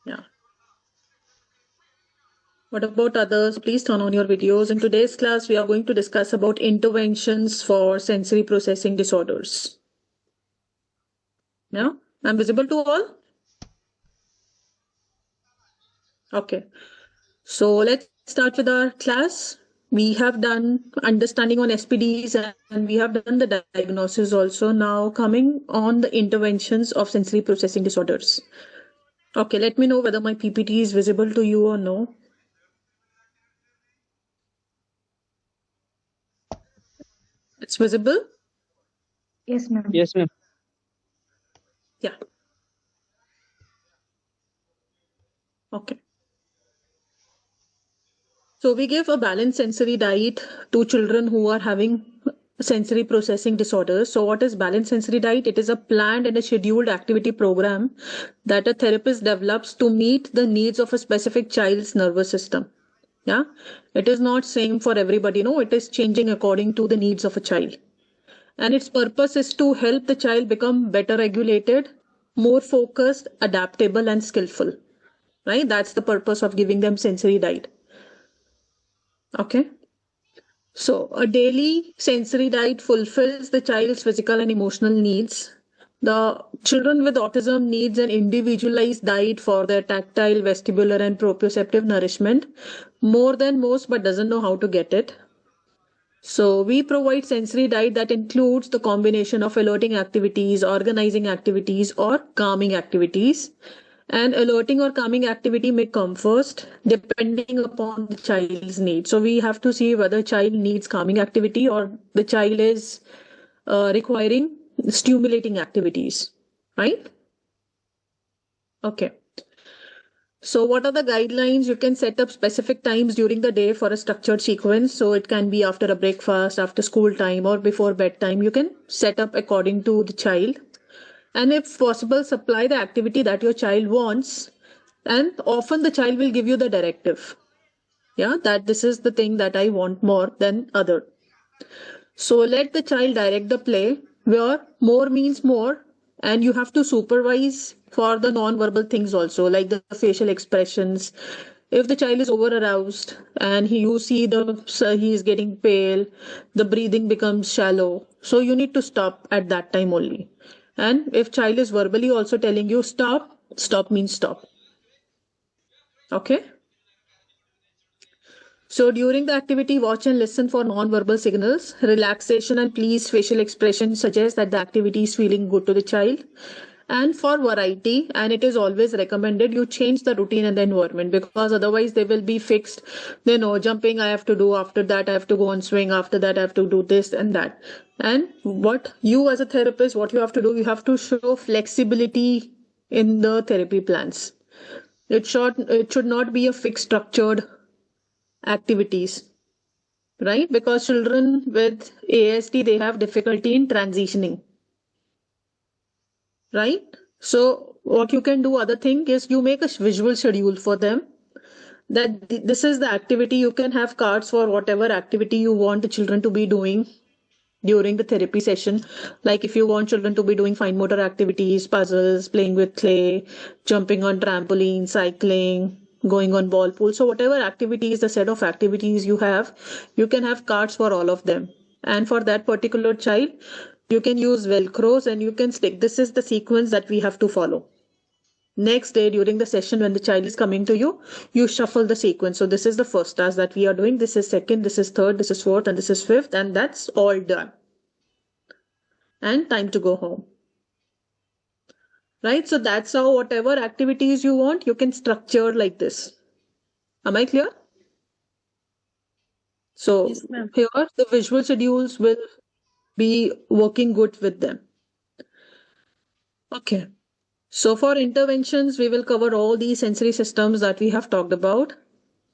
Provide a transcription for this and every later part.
Yeah. What about others? Please turn on your videos. In today's class, we are going to discuss about interventions for sensory processing disorders. Yeah, I'm visible to all? Okay. So let's start with our class. We have done understanding on SPDs and we have done the diagnosis also. Now coming on the interventions of sensory processing disorders. Okay, let me know whether my PPT is visible to you or no. It's visible? Yes, ma'am. Yes, ma'am. Yeah. Okay. So we give a balanced sensory diet to children who are having sensory processing disorders. So what is balanced sensory diet? It is a planned and a scheduled activity program that a therapist develops to meet the needs of a specific child's nervous system. Yeah, it is not same for everybody. No, it is changing according to the needs of a child. And its purpose is to help the child become better regulated, more focused, adaptable, and skillful. Right? That's the purpose of giving them sensory diet. Okay. So, a daily sensory diet fulfills the child's physical and emotional needs. The children with autism needs an individualized diet for their tactile, vestibular, and proprioceptive nourishment more than most, but doesn't know how to get it. So, we provide sensory diet that includes the combination of alerting activities, organizing activities, or calming activities. And alerting or calming activity may come first depending upon the child's need. So we have to see whether child needs calming activity or the child is requiring stimulating activities, right? Okay. So what are the guidelines? You can set up specific times during the day for a structured sequence. So it can be after a breakfast, after school time, or before bedtime. You can set up according to the child. And if possible, supply the activity that your child wants. And often the child will give you the directive. Yeah, that this is the thing that I want more than other. So let the child direct the play where more means more, and you have to supervise for the non-verbal things also, like the facial expressions. If the child is over aroused and you see he is getting pale, the breathing becomes shallow. So you need to stop at that time only. And if child is verbally also telling you stop, stop means stop. Okay. So during the activity, watch and listen for non-verbal signals. Relaxation and pleased facial expression suggest that the activity is feeling good to the child. And for variety, and it is always recommended, you change the routine and the environment because otherwise they will be fixed. They know jumping I have to do, after that I have to go on swing, after that I have to do this and that. And what you as a therapist, what you have to do, you have to show flexibility in the therapy plans. It should not be a fixed structured activities, right? Because children with ASD, they have difficulty in transitioning, right? So what you can do, other thing is you make a visual schedule for them that this is the activity. You can have cards for whatever activity you want the children to be doing during the therapy session. Like if you want children to be doing fine motor activities, puzzles, playing with clay, jumping on trampoline, cycling, going on ball pool. So whatever activities, the set of activities you have, you can have cards for all of them. And for that particular child, you can use Velcros and you can stick. This is the sequence that we have to follow. Next day during the session when the child is coming to you, you shuffle the sequence. So this is the first task that we are doing. This is second, this is third, this is fourth, and this is fifth. And that's all done. And time to go home. Right? So that's how whatever activities you want, you can structure like this. Am I clear? So Yes, ma'am. here the visual schedules will be working good with them. Okay. So for interventions, we will cover all these sensory systems that we have talked about.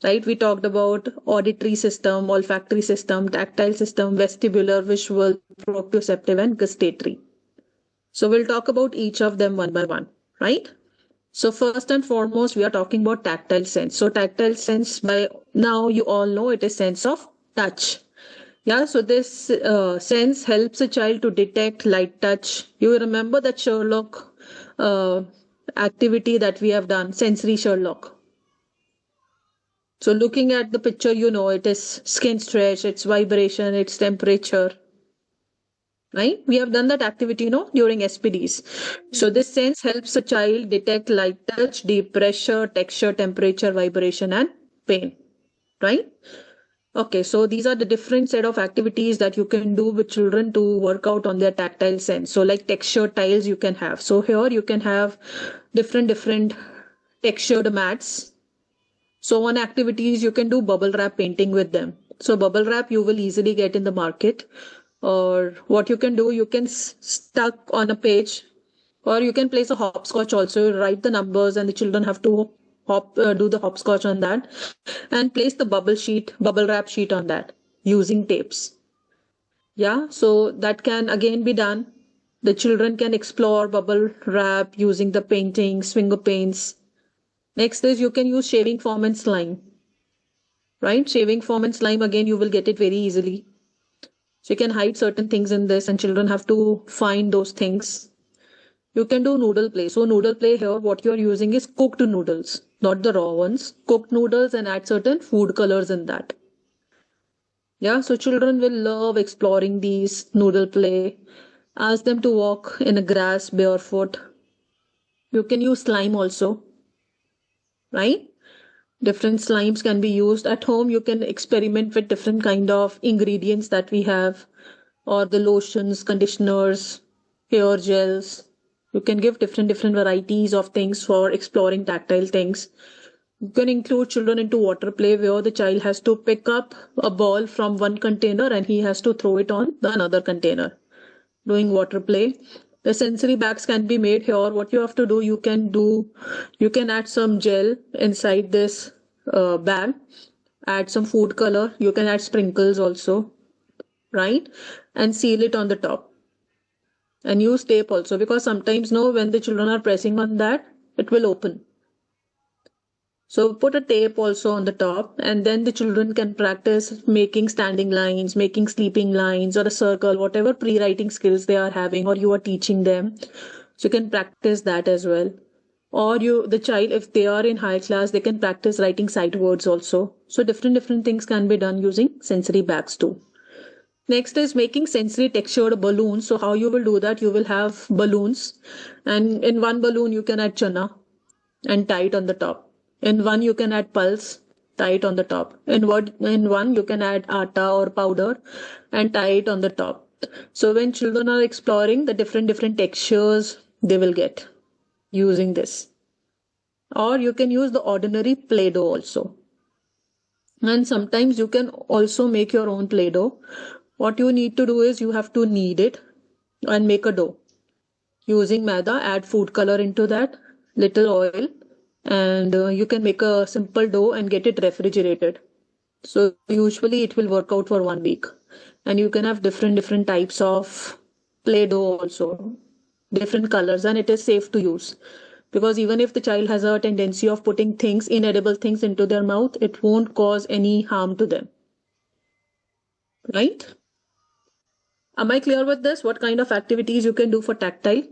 Right? We talked about auditory system, olfactory system, tactile system, vestibular, visual, proprioceptive, and gustatory. So we'll talk about each of them one by one, right? So first and foremost, we are talking about tactile sense. So tactile sense, by now you all know it is sense of touch. Yeah, so this sense helps a child to detect light touch. You remember that Sherlock activity that we have done, sensory Sherlock. So looking at the picture, it is skin stretch, it's vibration, it's temperature, right? We have done that activity, during SPDs. So this sense helps a child detect light touch, deep pressure, texture, temperature, vibration, and pain, right? Okay, so these are the different set of activities that you can do with children to work out on their tactile sense. So like texture tiles you can have. So here you can have different textured mats. So one activity is you can do bubble wrap painting with them. So bubble wrap you will easily get in the market. Or what you can do, you can stuck on a page, or you can place a hopscotch also. Write the numbers, and the children have to do the hopscotch on that, and place the bubble wrap sheet on that using tapes. Yeah, so that can again be done. The children can explore bubble wrap using the paintings, finger paints. Next is you can use shaving foam and slime. Right? Shaving foam and slime, again, you will get it very easily. So you can hide certain things in this, and children have to find those things. You can do noodle play. So noodle play here, what you're using is cooked noodles, not the raw ones. Cooked noodles, and add certain food colors in that. Yeah, so children will love exploring these noodle play. Ask them to walk in a grass barefoot. You can use slime also, right? Different slimes can be used at home. You can experiment with different kind of ingredients that we have, or the lotions, conditioners, hair gels. You can give different varieties of things for exploring tactile things. You can include children into water play, where the child has to pick up a ball from one container and he has to throw it on the another container. Doing water play. The sensory bags can be made here. What you have to do, you can add some gel inside this bag, add some food color, you can add sprinkles also, right? And seal it on the top. And use tape also, because sometimes when the children are pressing on that, it will open. So put a tape also on the top, and then the children can practice making standing lines, making sleeping lines, or a circle, whatever pre-writing skills they are having or you are teaching them. So you can practice that as well. Or the child, if they are in high class, they can practice writing sight words also. So different things can be done using sensory bags too. Next is making sensory textured balloons. So how you will do that? You will have balloons, and in one balloon you can add chana and tie it on the top. In one you can add pulse, tie it on the top. In one you can add atta or powder and tie it on the top. So when children are exploring the different textures, they will get using this. Or you can use the ordinary Play-Doh also. And sometimes you can also make your own Play-Doh. What you need to do is you have to knead it and make a dough. Using maida, add food color into that, little oil, and you can make a simple dough and get it refrigerated. So usually it will work out for 1 week. And you can have different types of Play-Doh also, different colors, and it is safe to use. Because even if the child has a tendency of putting inedible things into their mouth, it won't cause any harm to them. Right? Am I clear with this? What kind of activities you can do for tactile?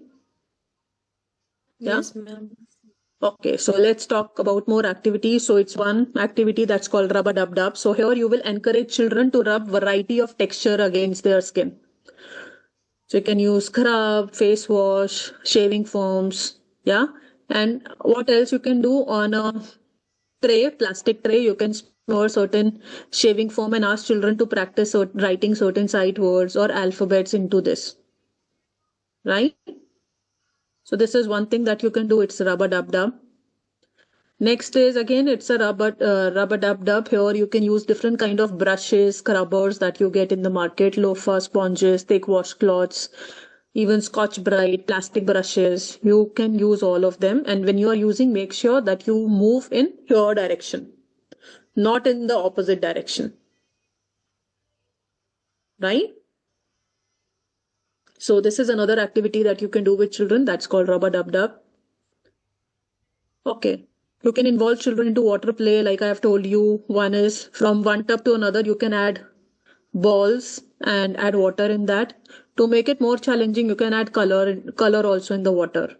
Yeah? Yes, ma'am. Okay, so let's talk about more activities. So it's one activity that's called rub a dub dub. So here you will encourage children to rub variety of texture against their skin. So you can use scrub, face wash, shaving foams, yeah. And what else you can do on a tray, plastic tray, you can store certain shaving foam and ask children to practice writing certain sight words or alphabets into this, right? So this is one thing that you can do. It's rub a dub dub. Next is again, it's a rubber dub dub. Here you can use different kind of brushes, scrubbers that you get in the market, loofah, sponges, thick washcloths, even Scotch Brite, plastic brushes. You can use all of them. And when you are using, make sure that you move in your direction, not in the opposite direction. Right? So this is another activity that you can do with children. That's called rubber dub dub. Okay. You can involve children into water play, like I have told you. One is from one tub to another, you can add balls and add water in that. To make it more challenging, you can add color also in the water.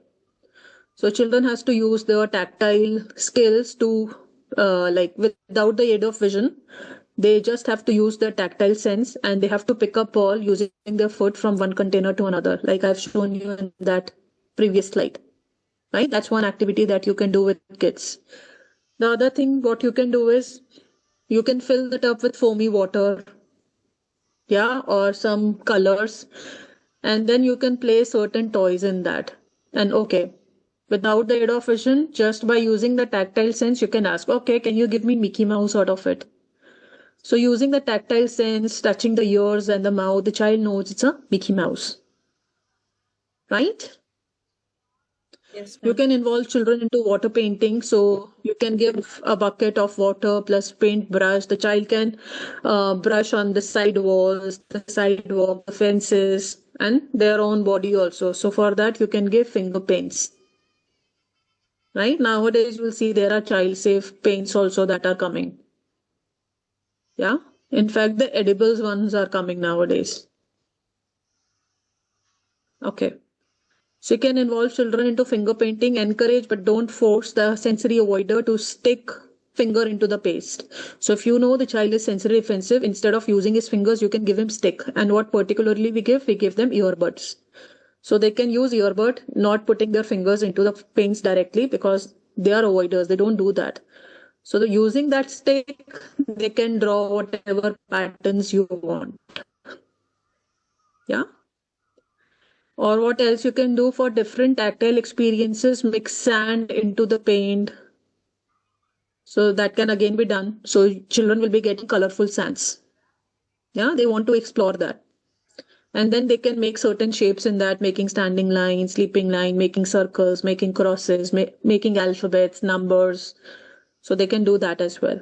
So children has to use their tactile skills to like without the aid of vision. They just have to use their tactile sense and they have to pick up ball using their foot from one container to another, like I've shown you in that previous slide. Right? That's one activity that you can do with kids. The other thing, what you can do is you can fill the tub with foamy water, yeah, or some colors, and then you can place certain toys in that. And okay, without the aid of vision, just by using the tactile sense, you can ask, okay, can you give me Mickey Mouse out of it? So using the tactile sense, touching the ears and the mouth, the child knows it's a Mickey Mouse, right? Yes, You ma'am. can involve children into water painting. So you can give a bucket of water plus paint brush. The child can brush on the side walls, the sidewalk, the fences, and their own body also. So for that, you can give finger paints. Right? Nowadays, you'll see there are child safe paints also that are coming. Yeah. In fact, the edibles ones are coming nowadays. Okay. So you can involve children into finger painting, encourage but don't force the sensory avoider to stick finger into the paste. So if you know the child is sensory offensive, instead of using his fingers, you can give him stick. And what particularly we give them earbuds. So they can use earbud, not putting their fingers into the paints directly because they are avoiders. They don't do that. So using that stick, they can draw whatever patterns you want. Yeah. Or what else you can do for different tactile experiences, mix sand into the paint. So that can again be done. So children will be getting colorful sands. Yeah, they want to explore that. And then they can make certain shapes in that, making standing line, sleeping line, making circles, making crosses, making alphabets, numbers. So they can do that as well.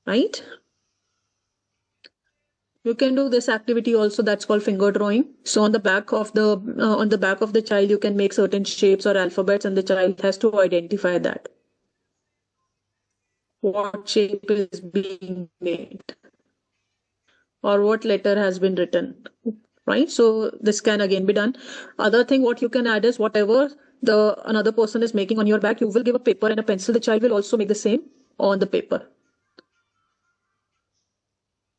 Right? You can do this activity also, that's called finger drawing. So on the back of the child, you can make certain shapes or alphabets, and the child has to identify that. What shape is being made or what letter has been written, right? So this can again be done. Other thing what you can add is whatever the another person is making on your back, you will give a paper and a pencil. The child will also make the same on the paper,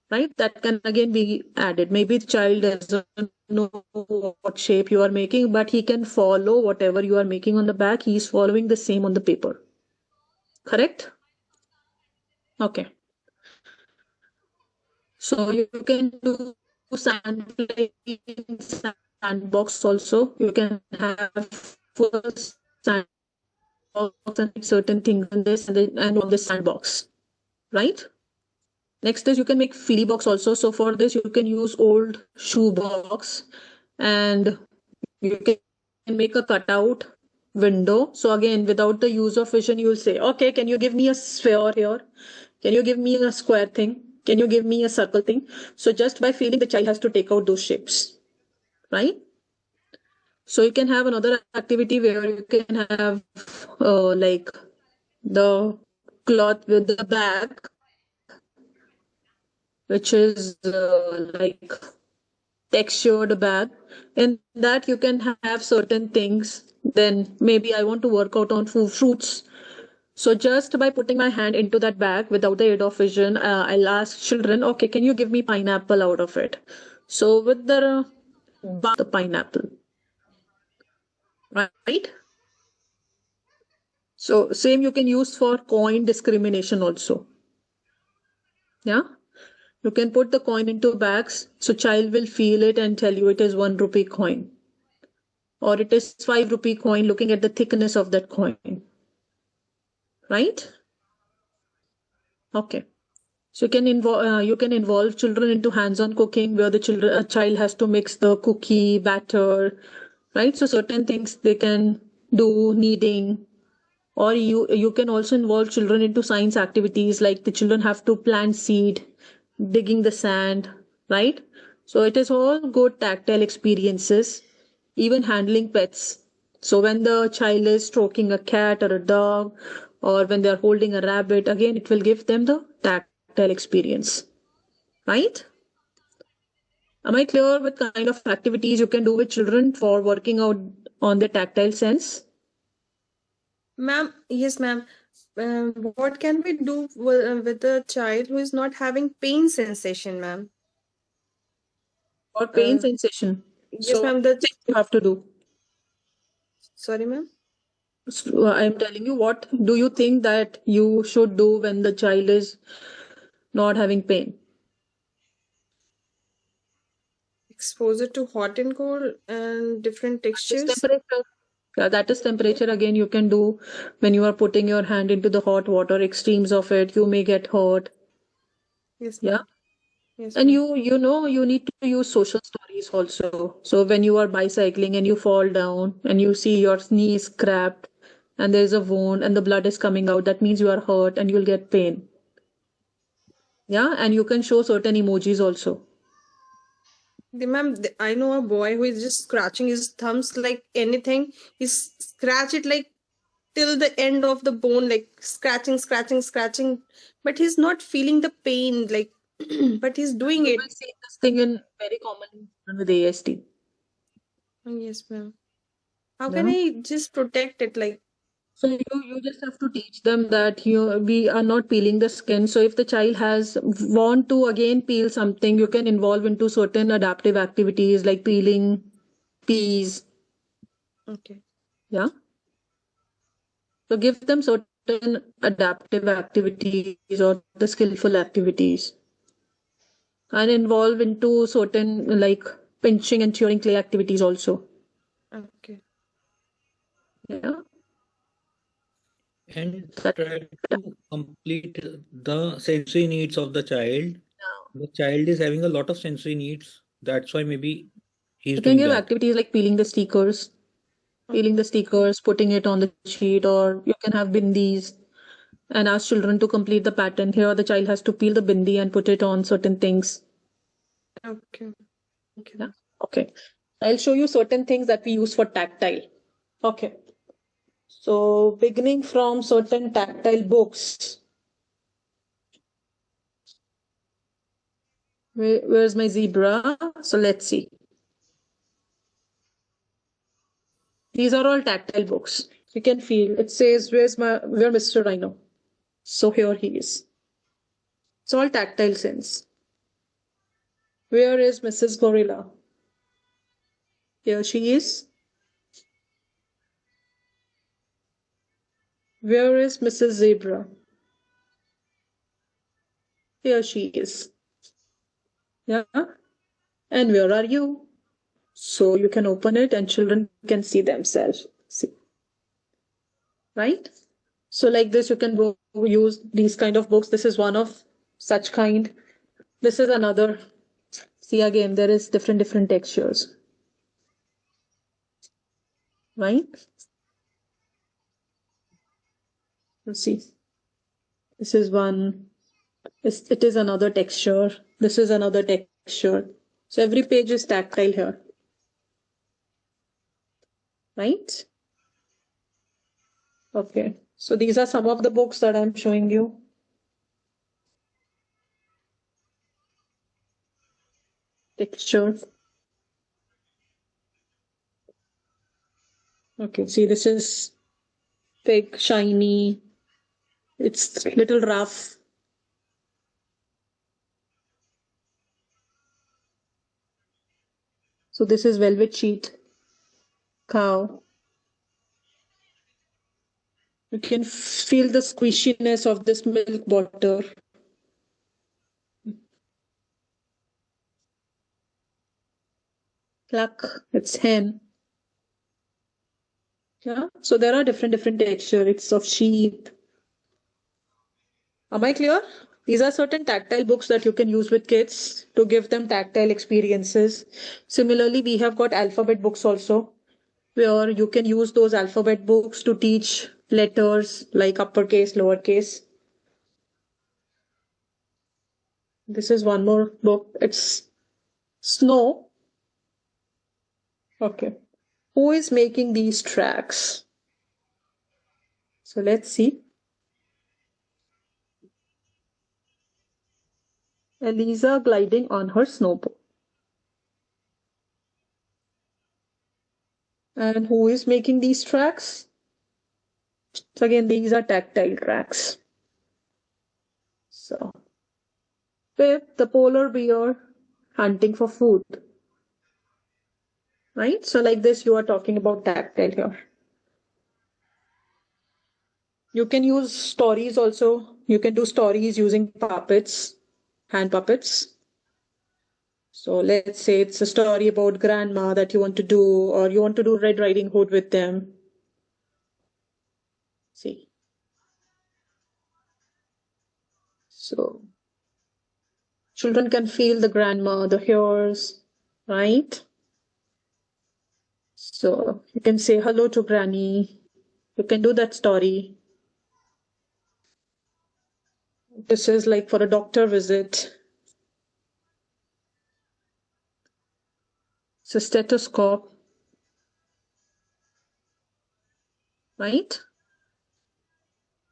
right? That can again be added. Maybe the child doesn't know what shape you are making, but he can follow whatever you are making on the back. He is following the same on the paper. Correct? Okay. So you can do sand play in sandbox also. You can have full sandbox and make certain things in this and on this sandbox, right? Next is you can make feely box also. So for this, you can use old shoe box and you can make a cutout window. So again, without the use of vision, you will say, okay, can you give me a sphere here? Can you give me a square thing? Can you give me a circle thing? So just by feeling, the child has to take out those shapes, right? So you can have another activity where you can have like the cloth with the bag, which is like textured bag. In that you can have certain things. Then maybe I want to work out on fruits. So just by putting my hand into that bag without the aid of vision, I'll ask children, okay, can you give me pineapple out of it? So with the pineapple, right? So same you can use for coin discrimination also. Yeah. You can put the coin into bags. So child will feel it and tell you it is 1 rupee coin. Or it is 5 rupee coin looking at the thickness of that coin. Right? Okay. So you can involve children into hands-on cooking where a child has to mix the cookie batter, right? So certain things they can do kneading, or you can also involve children into science activities like the children have to plant seed, digging the sand, right? So it is all good tactile experiences, even handling pets. So when the child is stroking a cat or a dog, or when they're holding a rabbit, again, it will give them the tactile experience, right? Am I clear with kind of activities you can do with children for working out on the tactile sense? Ma'am, yes, ma'am. What can we do with a child who is not having pain sensation, ma'am? Or pain Uh, sensation. yes, So what ma'am. do you think you have to do? Sorry, ma'am. So, I'm telling you, what do you think that you should do when the child is not having pain? Exposure to hot and cold and different That is textures. temperature. Yeah, that is temperature again. You can do when you are putting your hand into the hot water, extremes of it, you may get hurt. Yes, Yeah. ma'am. Yes, And ma'am. you know, you need to use social stories also. So when you are bicycling and you fall down and you see your knee is scrapped and there's a wound and the blood is coming out, that means you are hurt and you'll get pain. Yeah, and you can show certain emojis also. Ma'am, I know a boy who is just scratching his thumbs like anything. He's scratch it like till the end of the bone, like scratching, scratching, scratching. But he's not feeling the pain, like, but he's doing You it. will see this thing in very common in children with ASD. Yes, ma'am. How can Yeah. I just protect it? Like, So you just have to teach them that we are not peeling the skin. So if the child has want to again peel something, you can involve into certain adaptive activities like peeling peas. okay, Yeah. So give them certain adaptive activities or the skillful activities and involve into certain like pinching and cheering clay activities also. okay, Yeah. And That, try to complete the sensory needs of the child. yeah. The child is having a lot of sensory needs. That's why maybe he's You can doing give that. activities like peeling the okay, stickers, putting it on the sheet, or you can have bindis and ask children to complete the pattern. Here, the child has to peel the bindi and put it on certain things. okay, Yeah. okay. Okay. I'll show you certain things that we use for tactile. Okay. So, beginning from certain tactile books. Where's my zebra? So, let's see. These are all tactile books. You can feel it says, where Mr. Rhino? So, here he is. It's all tactile sense. Where is Mrs. Gorilla? Here she is. Where is Mrs. Zebra? Here she is. Yeah. And where are you? So you can open it and children can see themselves. See, right? So like this, you can go use these kind of books. This is one of such kind. This is another. See again, there is different textures, right? Let's see. This is one. It is another texture. This is another texture. So every page is tactile here, right? Okay. So these are some of the books that I'm showing you. Texture. Okay. See, this is thick, shiny. It's little rough. So this is velvet sheet, cow. You can feel the squishiness of this milk butter. Cluck, it's hen. Yeah. So there are different texture. It's of sheep. Am I clear? These are certain tactile books that you can use with kids to give them tactile experiences. Similarly, we have got alphabet books also, where you can use those alphabet books to teach letters like uppercase, lowercase. This is one more book. It's Snow. Okay. Who is making these tracks? So let's see. Eliza gliding on her snowboard. And who is making these tracks? So again, these are tactile tracks. So fifth, the polar bear hunting for food. Right? So like this, you are talking about tactile here. You can use stories also. You can do stories using puppets, hand puppets. So let's say it's a story about grandma that you want to do, or you want to do Red Riding Hood with them. See. So children can feel the grandma, the hairs, right? So you can say hello to granny. You can do that story. This is like for a doctor visit. It's a stethoscope, right?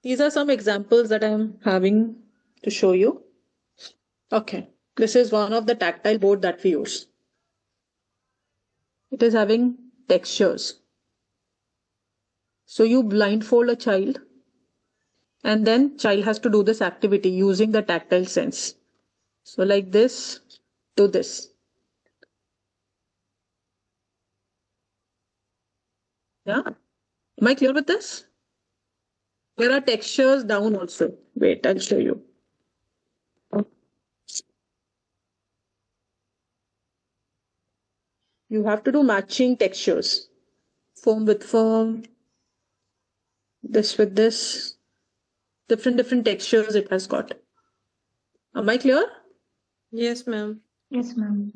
These are some examples that I'm having to show you. Okay, this is one of the tactile board that we use. It is having textures. So you blindfold a child and then child has to do this activity using the tactile sense. So like this, do this. Yeah. Am I clear with this? There are textures down also. Wait, I'll show you. You have to do matching textures. Foam with foam, this with this. Different textures it has got. Am I clear? Yes, ma'am. Yes, ma'am.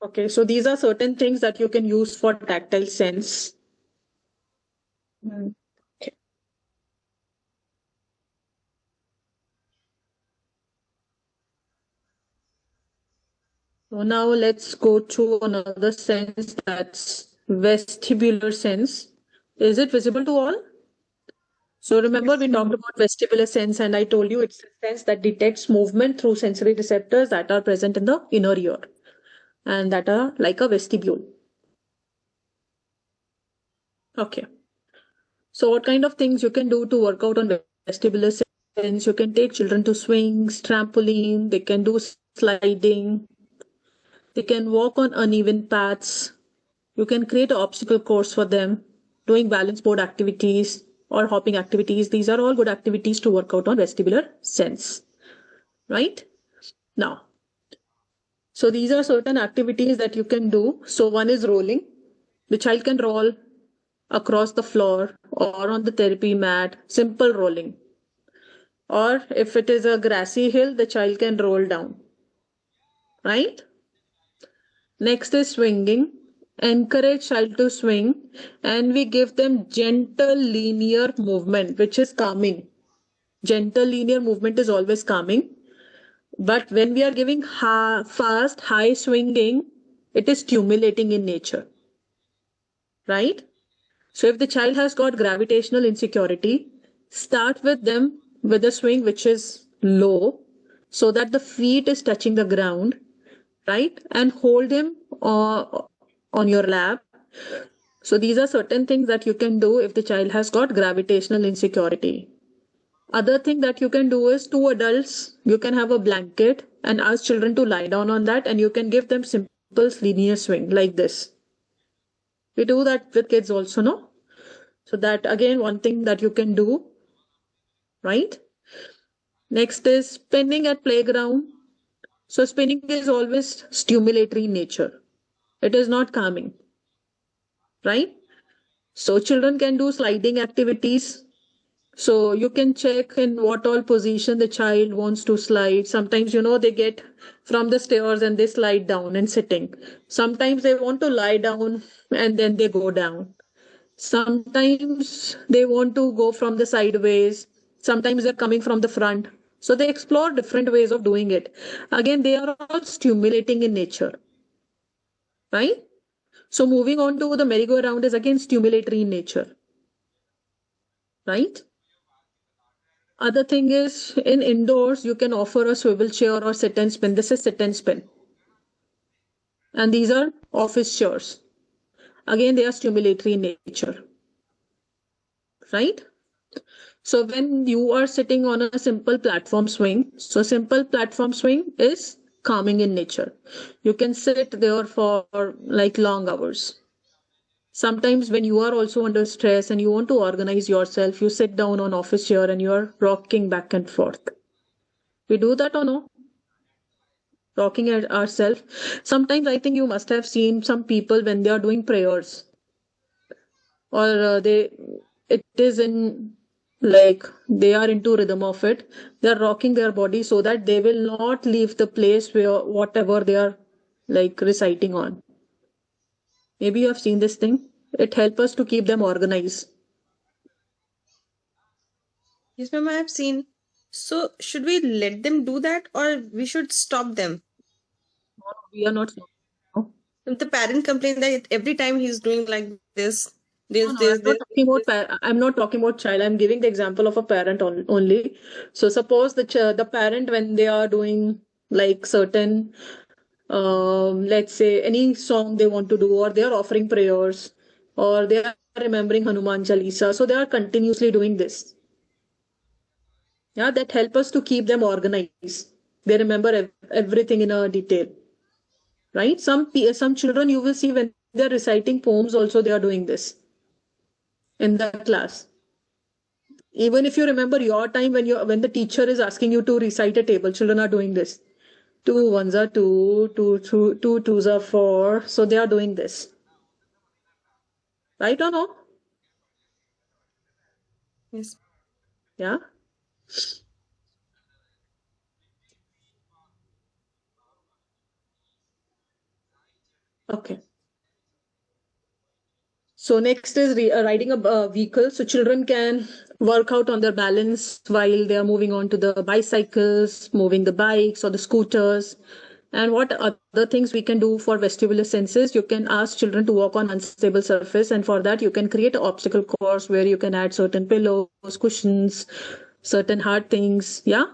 Okay, so these are certain things that you can use for tactile sense. Okay. So now let's go to another sense, that's vestibular sense. Is it visible to all? So remember we talked about vestibular sense and I told you it's a sense that detects movement through sensory receptors that are present in the inner ear and that are like a vestibule. Okay. So what kind of things you can do to work out on vestibular sense? You can take children to swings, trampoline, they can do sliding, they can walk on uneven paths. You can create an obstacle course for them, doing balance board activities or hopping activities. These are all good activities to work out on vestibular sense, right? Now, so these are certain activities that you can do. So one is rolling. The child can roll across the floor or on the therapy mat, simple rolling. Or if it is a grassy hill, the child can roll down, right? Next is swinging. Encourage child to swing and we give them gentle linear movement, which is calming. Gentle linear movement is always calming. But when we are giving fast, high swinging, it is stimulating in nature, right? So if the child has got gravitational insecurity, start with them with a swing which is low so that the feet is touching the ground, right? And hold him on your lap. So these are certain things that you can do if the child has got gravitational insecurity. Other thing that you can do is two adults, you can have a blanket and ask children to lie down on that and you can give them simple linear swing like this. We do that with kids also, no? So that again, one thing that you can do, right? Next is spinning at playground. So spinning is always stimulatory in nature. It is not calming, right? So children can do sliding activities. So you can check in what all position the child wants to slide. Sometimes, they get from the stairs and they slide down and sitting. Sometimes they want to lie down and then they go down. Sometimes they want to go from the sideways. Sometimes they're coming from the front. So they explore different ways of doing it. Again, they are all stimulating in nature, right? So moving on to the merry-go-round is again stimulatory in nature, right? Other thing is in indoors, you can offer a swivel chair or sit and spin. This is sit and spin. And these are office chairs. Again, they are stimulatory in nature, right? So when you are sitting on a simple platform swing, so simple platform swing is calming in nature. You can sit there for like long hours. Sometimes when you are also under stress and you want to organize yourself, you sit down on office chair and you are rocking back and forth. We do that or no? Rocking at ourselves. Sometimes I think you must have seen some people when they are doing prayers, or it is in, like, they are into rhythm of it. They are rocking their body so that they will not leave the place where whatever they are like reciting on. Maybe you have seen this thing. It helps us to keep them organized. Yes, ma'am, I have seen. So should we let them do that or we should stop them? We are not. No, If the parent complains that every time he's doing like this, no, I'm not talking about I'm not talking about child. I'm giving the example of a parent only. So suppose the parent, when they are doing like certain, let's say any song they want to do, or they are offering prayers, or they are remembering Hanuman Chalisa, so they are continuously doing this. Yeah, that help us to keep them organized. They remember everything in a detail, right? Some children you will see when they are reciting poems also they are doing this in the class. Even if you remember your time when the teacher is asking you to recite a table, children are doing this. Two ones are two, two twos are four. So they are doing this. Right or no? Yes. Yeah. Okay. So next is riding a vehicle. So children can work out on their balance while they are moving on to the bicycles, moving the bikes or the scooters. And what other things we can do for vestibular senses? You can ask children to walk on unstable surface, and for that you can create an obstacle course where you can add certain pillows, cushions, certain hard things. Yeah.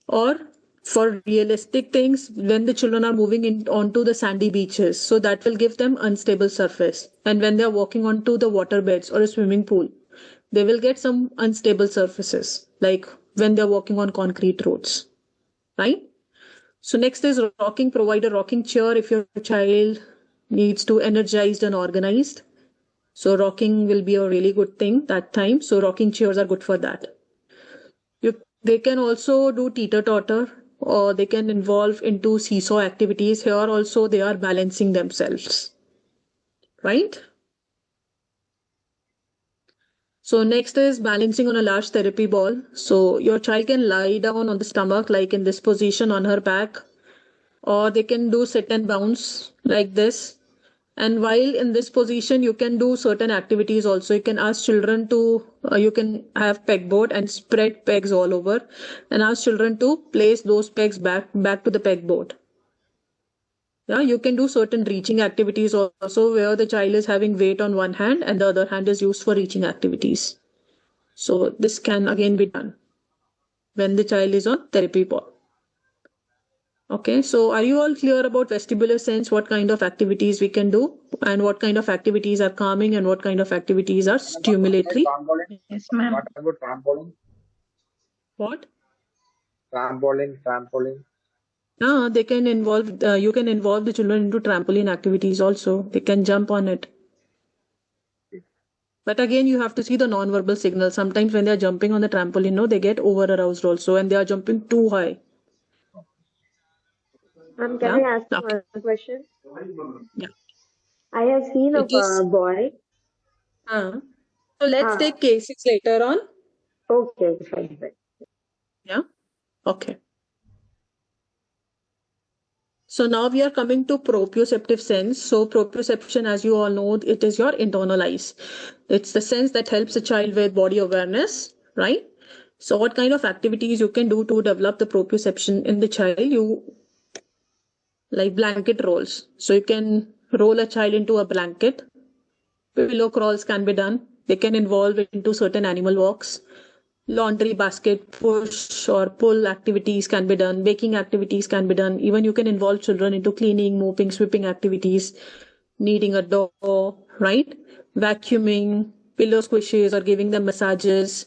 Or for realistic things, when the children are moving in onto the sandy beaches, so that will give them unstable surface. And when they are walking onto the water beds or a swimming pool, they will get some unstable surfaces, like when they're walking on concrete roads, right? So next is rocking. Provide a rocking chair if your child needs to energized and organized. So rocking will be a really good thing that time. So rocking chairs are good for that. They can also do teeter totter, or they can involve into seesaw activities. Here also they are balancing themselves, right? So next is balancing on a large therapy ball. So your child can lie down on the stomach like in this position on her back, or they can do sit and bounce like this. And while in this position, you can do certain activities also. You can ask children to, you can have pegboard and spread pegs all over, and ask children to place those pegs back to the pegboard. Yeah, you can do certain reaching activities also where the child is having weight on one hand and the other hand is used for reaching activities. So this can again be done when the child is on therapy ball. Okay, so are you all clear about vestibular sense, what kind of activities we can do, and what kind of activities are calming and what kind of activities are stimulatory? Yes, ma'am. What about trampoline? What? Trampoline. They can involve, you can involve the children into trampoline activities also. They can jump on it. But again, you have to see the non-verbal signal. Sometimes when they are jumping on the trampoline, no, they get over aroused also, and they are jumping too high. Can Yeah? I ask you Okay. one question? Yeah. I have seen a It is. boy. So let's Ah, take cases later on. okay, fine. Yeah. Okay. So now we are coming to proprioceptive sense. So proprioception, as you all know, it is your internal eyes. It's the sense that helps a child with body awareness, right? So what kind of activities you can do to develop the proprioception in the child? You like blanket rolls. So you can roll a child into a blanket. Pillow crawls can be done. They can involve into certain animal walks. Laundry basket push or pull activities can be done. Baking activities can be done. Even you can involve children into cleaning, mopping, sweeping activities. kneading a dough, right? Vacuuming, pillow squishes or giving them massages,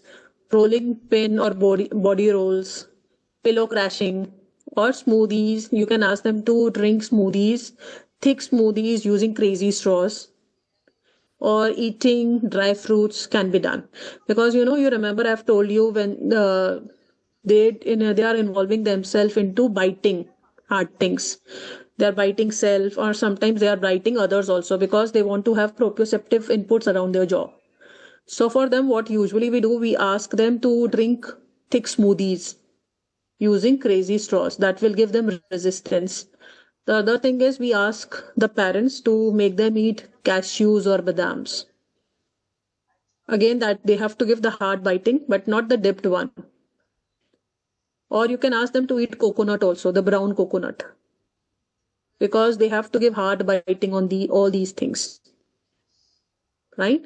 rolling pin or body rolls, pillow crashing, or smoothies. You can ask them to drink smoothies, thick smoothies using crazy straws, or eating dry fruits can be done. Because you remember I've told you when they are involving themselves into biting hard things. They are biting self, or sometimes they are biting others also, because they want to have proprioceptive inputs around their jaw. So for them, what usually we do, we ask them to drink thick smoothies using crazy straws. That will give them resistance. The other thing is we ask the parents to make them eat cashews or badams. Again, that they have to give the hard biting, but not the dipped one. Or you can ask them to eat coconut also, the brown coconut, because they have to give hard biting on all these things, right?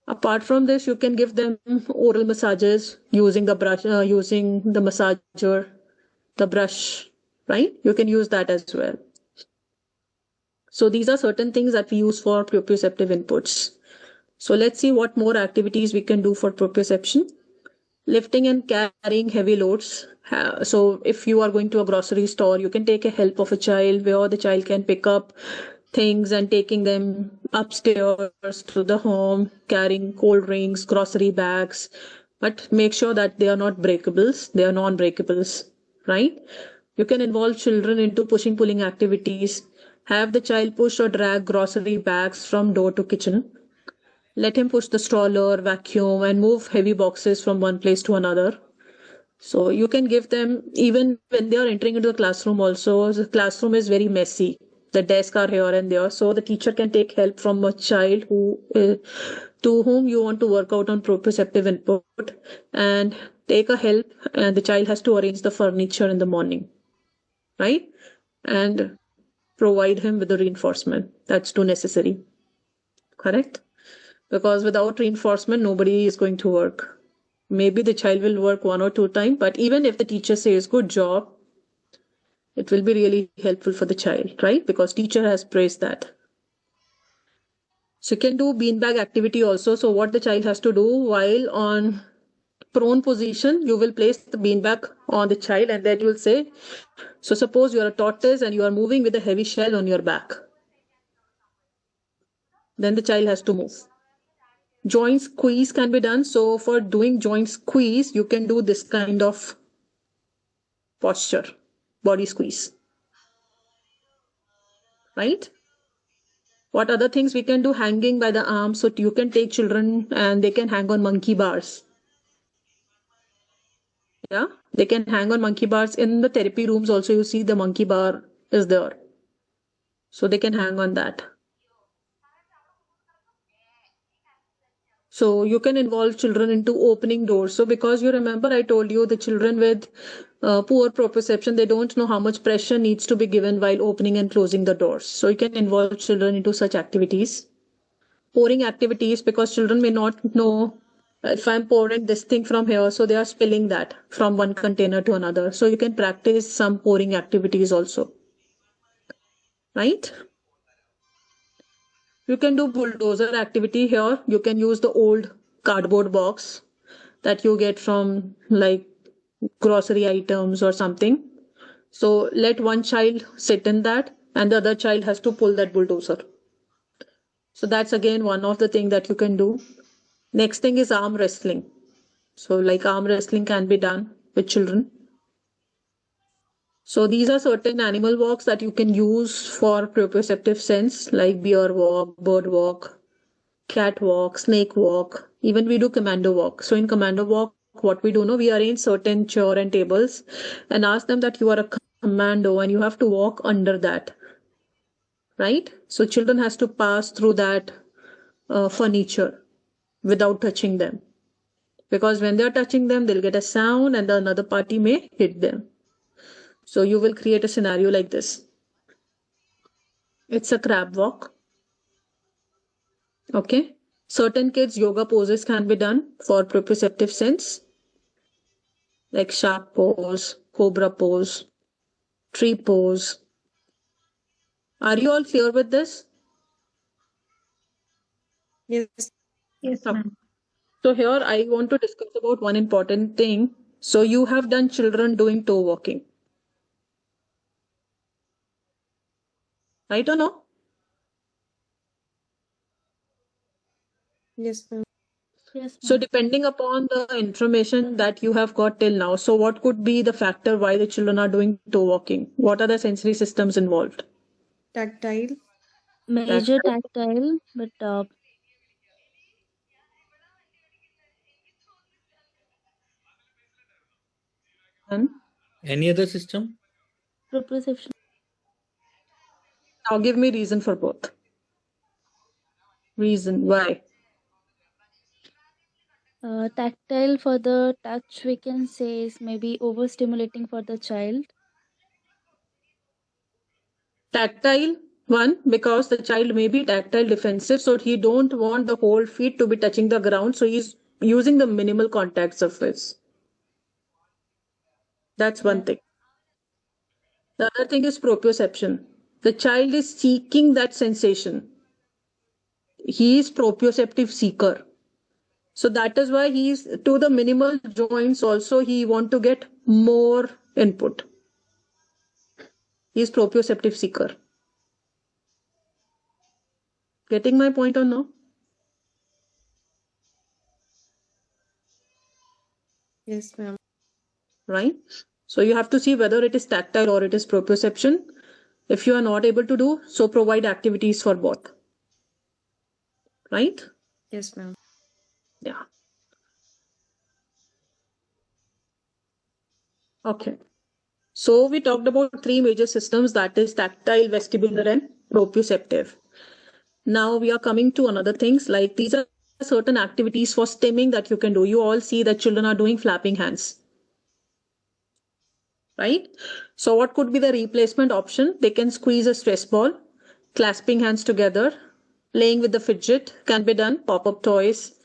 Apart from this, you can give them oral massages using the brush, using the massager, the brush, right? You can use that as well. So these are certain things that we use for proprioceptive inputs. So let's see what more activities we can do for proprioception. Lifting and carrying heavy loads. So if you are going to a grocery store, you can take a help of a child where the child can pick up things and taking them upstairs to the home, carrying cold drinks, grocery bags, but make sure that they are not breakables, they are non-breakables, right? You can involve children into pushing pulling activities. Have the child push or drag grocery bags from door to kitchen. Let him push the stroller, vacuum, and move heavy boxes from one place to another. So you can give them, even when they are entering into the classroom also, the classroom is very messy. The desks are here and there. So the teacher can take help from a child to whom you want to work out on proprioceptive input, and take a help, and the child has to arrange the furniture in the morning, right? And provide him with the reinforcement. That's too necessary. Correct? Because without reinforcement, nobody is going to work. Maybe the child will work 1 or 2 times, but even if the teacher says good job, it will be really helpful for the child, right? Because teacher has praised that. So you can do beanbag activity also. So what the child has to do, while on prone position, you will place the beanbag on the child, and then you will say, so suppose you are a tortoise and you are moving with a heavy shell on your back. Then the child has to move. Joint squeeze can be done. So for doing joint squeeze, you can do this kind of posture, body squeeze, right? What other things we can do? Hanging by the arm. So you can take children and they can hang on monkey bars. Yeah, they can hang on monkey bars. In the therapy rooms also, you see the monkey bar is there. So they can hang on that. So you can involve children into opening doors. So because you remember, I told you the children with poor proprioception, they don't know how much pressure needs to be given while opening and closing the doors. So you can involve children into such activities. Pouring activities, because children may not know if I'm pouring this thing from here, so they are spilling that from one container to another. So you can practice some pouring activities also, right? You can do bulldozer activity here. You can use the old cardboard box that you get from like grocery items or something. So let one child sit in that and the other child has to pull that bulldozer. So that's again one of the things that you can do. Next thing is arm wrestling. So like arm wrestling can be done with children. So these are certain animal walks that you can use for proprioceptive sense, like bear walk, bird walk, cat walk, snake walk. Even we do commando walk. So in commando walk, what we do know, we arrange certain chair and tables and ask them that you are a commando and you have to walk under that, right? So children has to pass through that furniture without touching them. Because when they're touching them, they'll get a sound and the another party may hit them. So you will create a scenario like this. It's a crab walk. Okay. Certain kids yoga poses can be done for proprioceptive sense, like shark pose, cobra pose, tree pose. Are you all clear with this? Yes. Yes, ma'am. So here I want to discuss about one important thing. So you have done children doing toe walking, right or no? Yes, ma'am. Yes, So ma'am. depending upon the information that you have got till now, so what could be the factor why the children are doing toe walking? What are the sensory systems involved? Tactile. Major Tactile. tactile, but And Any other system? proprioception. now give me reason for both. Reason why. Tactile for the touch, we can say, is maybe overstimulating for the child. Tactile, one, because the child may be tactile defensive, so he don't want the whole feet to be touching the ground, so he's using the minimal contact surface. That's one Yeah. thing. The other thing is proprioception. The child is seeking that sensation. He is proprioceptive seeker. So that is why he's to the minimal joints also he want to get more input. He is proprioceptive seeker. Getting my point or no? Yes, ma'am. Right? So you have to see whether it is tactile or it is proprioception. If you are not able to do, so provide activities for both. Right? Yes, ma'am. Yeah. Okay. So we talked about three major systems, that is tactile, vestibular, and proprioceptive. Now we are coming to another things, like these are certain activities for stimming that you can do. You all see that children are doing flapping hands. Right? So what could be the replacement option? They can squeeze a stress ball, clasping hands together, playing with the fidget can be done, pop-up toys,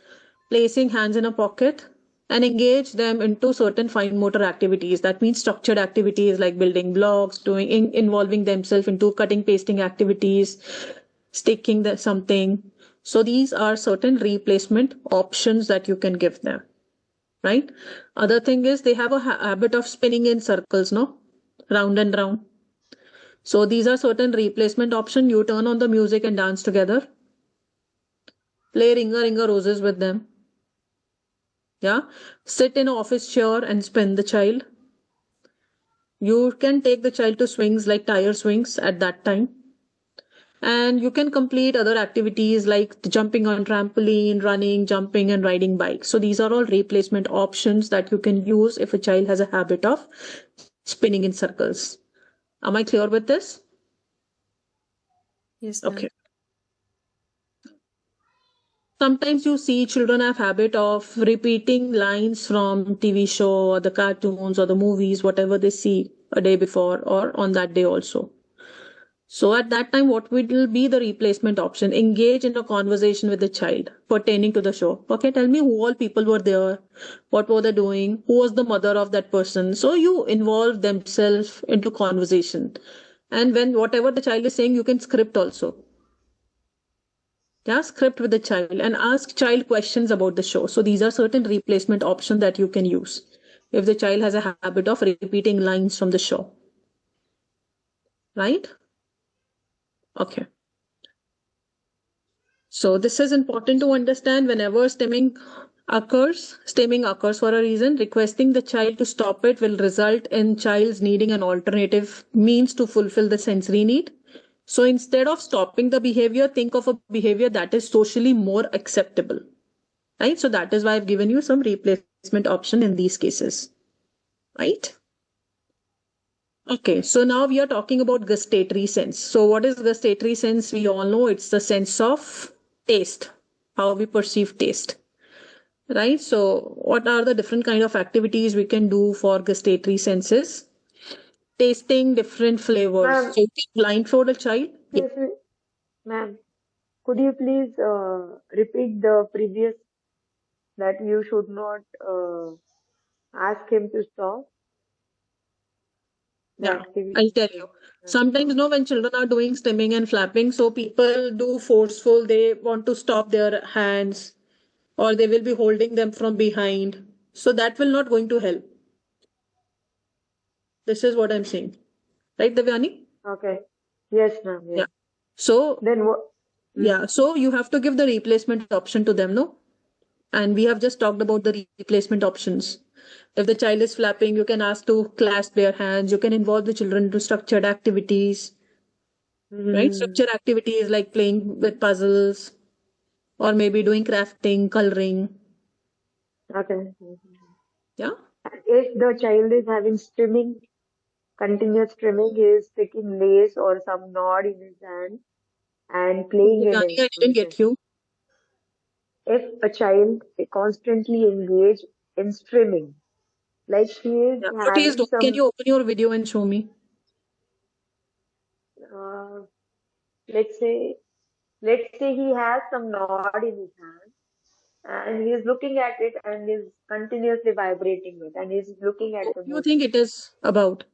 placing hands in a pocket, and engage them into certain fine motor activities. That means structured activities like building blocks, involving themselves into cutting, pasting activities, sticking something. So these are certain replacement options that you can give them. Right? Other thing is they have a habit of spinning in circles, no? Round and round. So these are certain replacement option. You turn on the music and dance together. Play Ringa Ringa Roses with them. Yeah. Sit in an office chair and spin the child. You can take the child to swings like tire swings at that time. And you can complete other activities like jumping on trampoline, running, jumping, and riding bikes. So these are all replacement options that you can use if a child has a habit of spinning in circles. Am I clear with this? Yes, ma'am. Okay. Sometimes you see children have habit of repeating lines from TV show or the cartoons or the movies, whatever they see a day before or on that day also. So at that time, what will be the replacement option? Engage in a conversation with the child pertaining to the show. Okay, tell me who all people were there, what were they doing, who was the mother of that person. So you involve themselves into conversation. And when whatever the child is saying, you can script also. Yeah, script with the child and ask child questions about the show. So these are certain replacement options that you can use if the child has a habit of repeating lines from the show. Right? Okay. So this is important to understand whenever stimming occurs for a reason, requesting the child to stop it will result in child's needing an alternative means to fulfill the sensory need. So instead of stopping the behavior, think of a behavior that is socially more acceptable. Right? So that is why I've given you some replacement option in these cases. Right? Okay, so now we are talking about gustatory sense. So what is gustatory sense? We all know it's the sense of taste, how we perceive taste. Right? So what are the different kind of activities we can do for gustatory senses? Tasting different flavors. Ma'am, So you can blindfold a child. Yeah. excuse me, ma'am. Could you please repeat the previous that you should not ask him to stop? the Yeah, activity. I'll tell you. Sometimes, when children are doing stimming and flapping, so people do forceful, they want to stop their hands or they will be holding them from behind. So that will not going to help. This is what I'm saying. Right, Devyani? Okay. Yes, ma'am. Yeah. Yes. So, Then what? yeah, so you have to give the replacement option to them, no? And we have just talked about the replacement options. If the child is flapping, you can ask to clasp their hands. You can involve the children to structured activities, right? Structured activities like playing with puzzles or maybe doing crafting, coloring. Okay. Yeah. If the child is having trimming, continuous trimming, he is taking lace or some knot in his hand and playing with Devyani, it. I didn't get you. If a child constantly engaged in trimming, like he is Yeah. What he is having doing, can some, you open your video and show me? uh, let's say, let's say he has some knot in his hand and he is looking at it and is continuously vibrating it and is looking at What the do you think motion. it is about?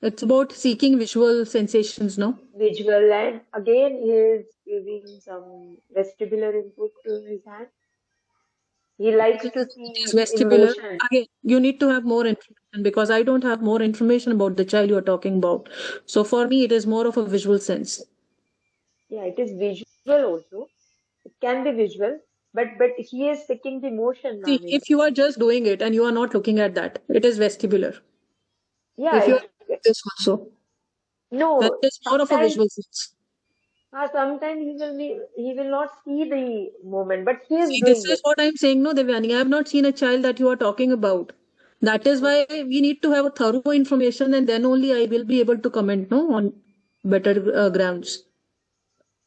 It's about seeking visual sensations, no? Visual, and again he is giving some vestibular input to his hand. He likes to It is see in vestibular. motion. Again, you need to have more information because I don't have more information about the child you're talking about. So for me, it is more of a visual sense. Yeah, it is visual also. It can be visual, but he is seeking the motion, See, ma'am. if you are just doing it and you are not looking at that, it is vestibular. Yeah, If you are doing this also, then no. it is more of a Sometimes, visual sense. sometimes he will not see the moment, but he is See, this doing is it. what I'm saying, no, Devyani. I have not seen a child that you are talking about. That is why we need to have a thorough information and then only I will be able to comment, no, on better grounds.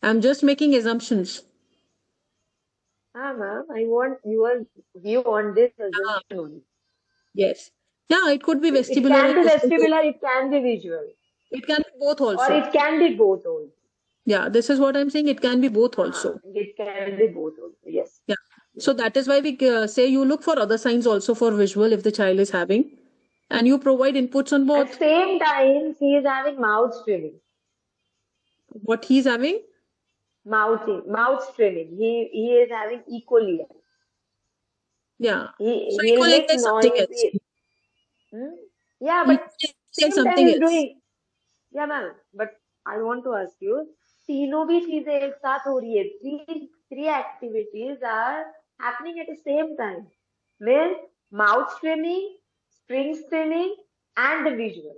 I'm just making assumptions. Ah, ma'am, I want your view on this Ah, assumption only. yes. Yeah, it could be It vestibular can and be visual. vestibular, it can be visual, It can be both or also. it can be both also. Yeah, this is what I'm saying. It can be both also. It can be both also. Yes. Yeah. So that is why we say you look for other signs also for visual if the child is having, and you provide inputs on At both. same time, he is having mouth streaming. What he's having. Mouth streaming. He is having equally. Yeah. So He'll equaling make is something else. noisy. Hmm? Yeah, but Equaling is same time something he's else. doing. Yeah, ma'am. But I want to ask you, तीनों भी चीजें एक साथ हो रही है. Three activities are happening at the same time. Means mouth streaming, string streaming, and the visual.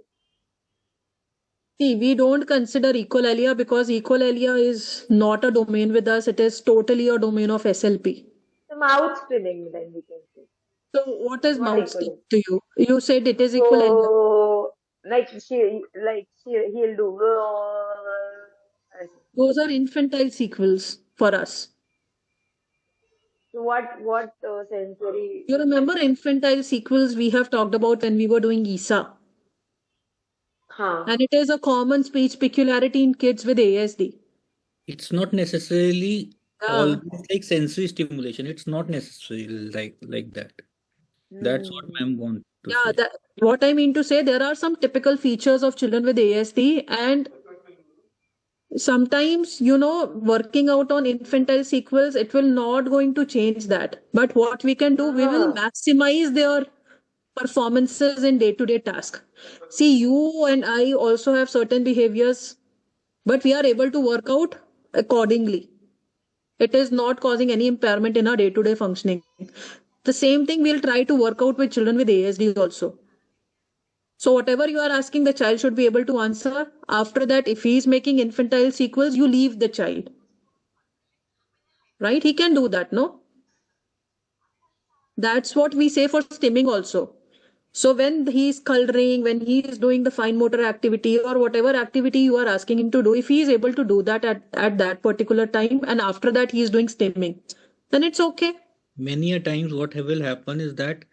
See, we don't consider echolalia because echolalia is not a domain with us. It is totally a domain of SLP. So mouth streaming, then we can say. So what is Not mouth sting equally. to you? You said it is echolalia. So he'll do. Those are infantile sequels for us. So what sensory? You remember infantile sequels we have talked about when we were doing ESA? Huh. And it is a common speech peculiarity in kids with ASD. It's not necessarily Yeah. always like sensory stimulation. It's not necessarily like that. That's what Hmm. ma'am want to Yeah, say. what I mean to say, there are some typical features of children with ASD, and sometimes, working out on infantile sequels, it will not going to change that. But what we can do, we will Ah. maximize their performances in day-to-day task. See, you and I also have certain behaviors, but we are able to work out accordingly. It is not causing any impairment in our day-to-day functioning. The same thing we'll try to work out with children with ASD also. So whatever you are asking, the child should be able to answer. After that, if he is making infantile sequels, you leave the child. Right? He can do that, no? That's what we say for stimming also. So when he's coloring, when he is doing the fine motor activity or whatever activity you are asking him to do, if he is able to do that at that particular time and after that he is doing stimming, then it's okay. Many a times what will happen is that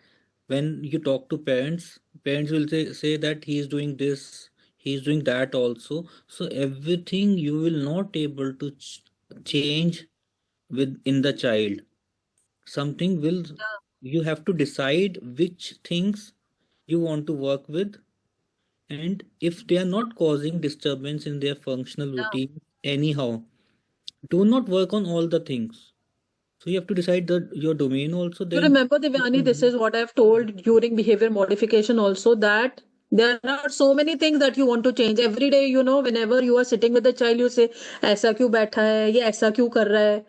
when you talk to parents, parents will say that he is doing this, he is doing that also. So everything you will not able to change within the child. Something will, you have to decide which things you want to work with And if they are not causing disturbance in their functional Yeah. routine anyhow, do not work on all the things. So you have to decide your domain also, You then remember, you Devyani, can this do. is what I've told during behavior modification also, that there are so many things that you want to change. Every day, whenever you are sitting with the child, you say, ऐसा क्यों बैठा है, ये ऐसा क्यों कर रहा है.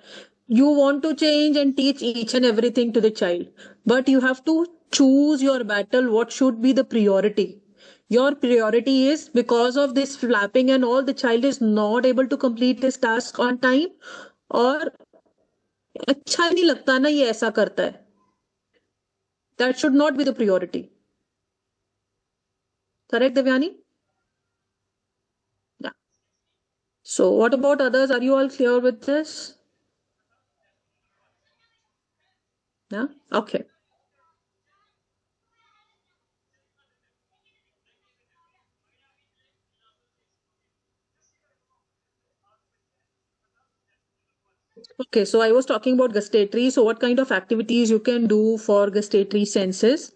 You want to change and teach each and everything to the child. But you have to choose your battle, what should be the priority. Your priority is because of this flapping and all, the child is not able to complete his task on time, और अच्छा ही नहीं लगता ना ये ऐसा करता है. That should not be the priority. Correct, Devyani? Yeah. So what about others? Are you all clear with this? Yeah. Okay. Okay. So I was talking about gustatory. So what kind of activities you can do for gustatory senses?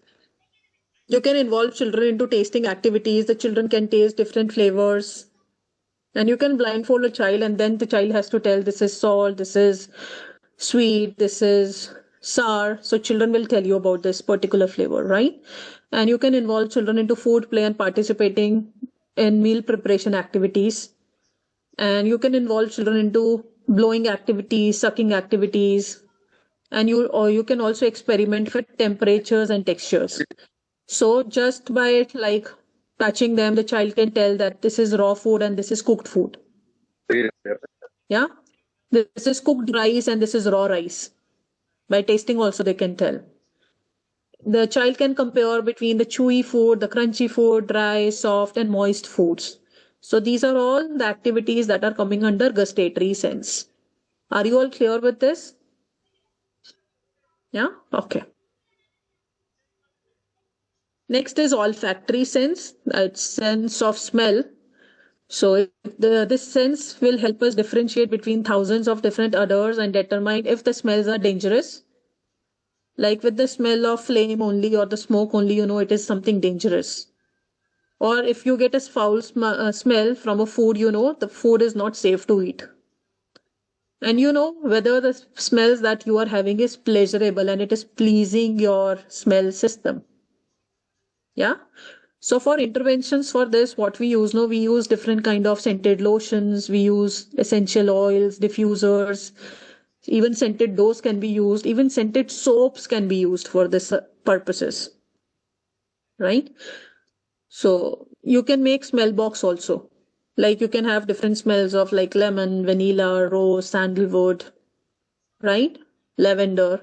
You can involve children into tasting activities. The children can taste different flavors. And you can blindfold a child, and then the child has to tell this is salt, this is sweet, this is sour. So children will tell you about this particular flavor, right? And you can involve children into food play and participating in meal preparation activities. And you can involve children into blowing activities, sucking activities, and you can also experiment with temperatures and textures. So just by like touching them, the child can tell that this is raw food and this is cooked food. Yeah. This is cooked rice and this is raw rice. By tasting also they can tell. The child can compare between the chewy food, the crunchy food, dry, soft, and moist foods. So these are all the activities that are coming under gustatory sense. Are you all clear with this? Yeah? Okay. Next is olfactory sense. It's sense of smell. So this sense will help us differentiate between thousands of different odors and determine if the smells are dangerous. Like with the smell of flame only or the smoke only, it is something dangerous. Or if you get a foul smell from a food, the food is not safe to eat. And whether the smells that you are having is pleasurable and it is pleasing your smell system. Yeah. So for interventions for this, what we use, we use different kind of scented lotions, we use essential oils, diffusers, even scented doughs can be used, even scented soaps can be used for this purposes. Right? So you can make smell box also. Like you can have different smells of like lemon, vanilla, rose, sandalwood, right? Lavender.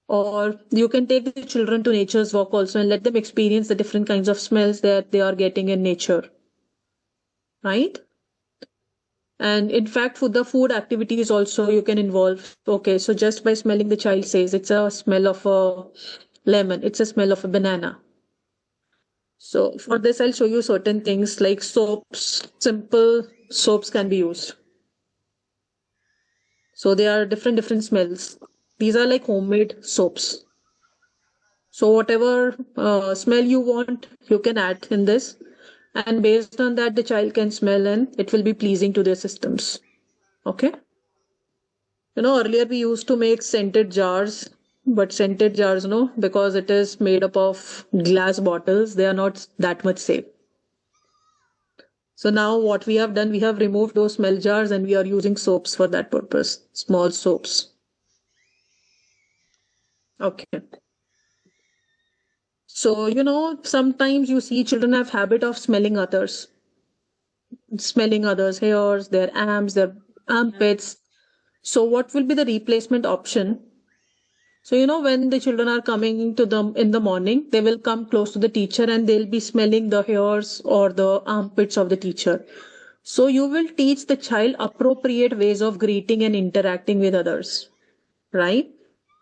Or you can take the children to nature's walk also and let them experience the different kinds of smells that they are getting in nature. Right? And in fact, for the food activities also you can involve. Okay, so just by smelling, the child says it's a smell of a lemon, it's a smell of a banana. So for this, I'll show you certain things like soaps. Simple soaps can be used. So they are different smells. These are like homemade soaps. So whatever smell you want, you can add in this. And based on that, the child can smell and it will be pleasing to their systems. Okay. Earlier we used to make scented jars, but scented jars, because it is made up of glass bottles, they are not that much safe. So now what we have done, we have removed those smell jars and we are using soaps for that purpose, small soaps. Okay. So, sometimes you see children have habit of smelling others' hairs, their arms, their armpits. So what will be the replacement option? So, when the children are coming to them in the morning, they will come close to the teacher and they'll be smelling the hairs or the armpits of the teacher. So you will teach the child appropriate ways of greeting and interacting with others, right?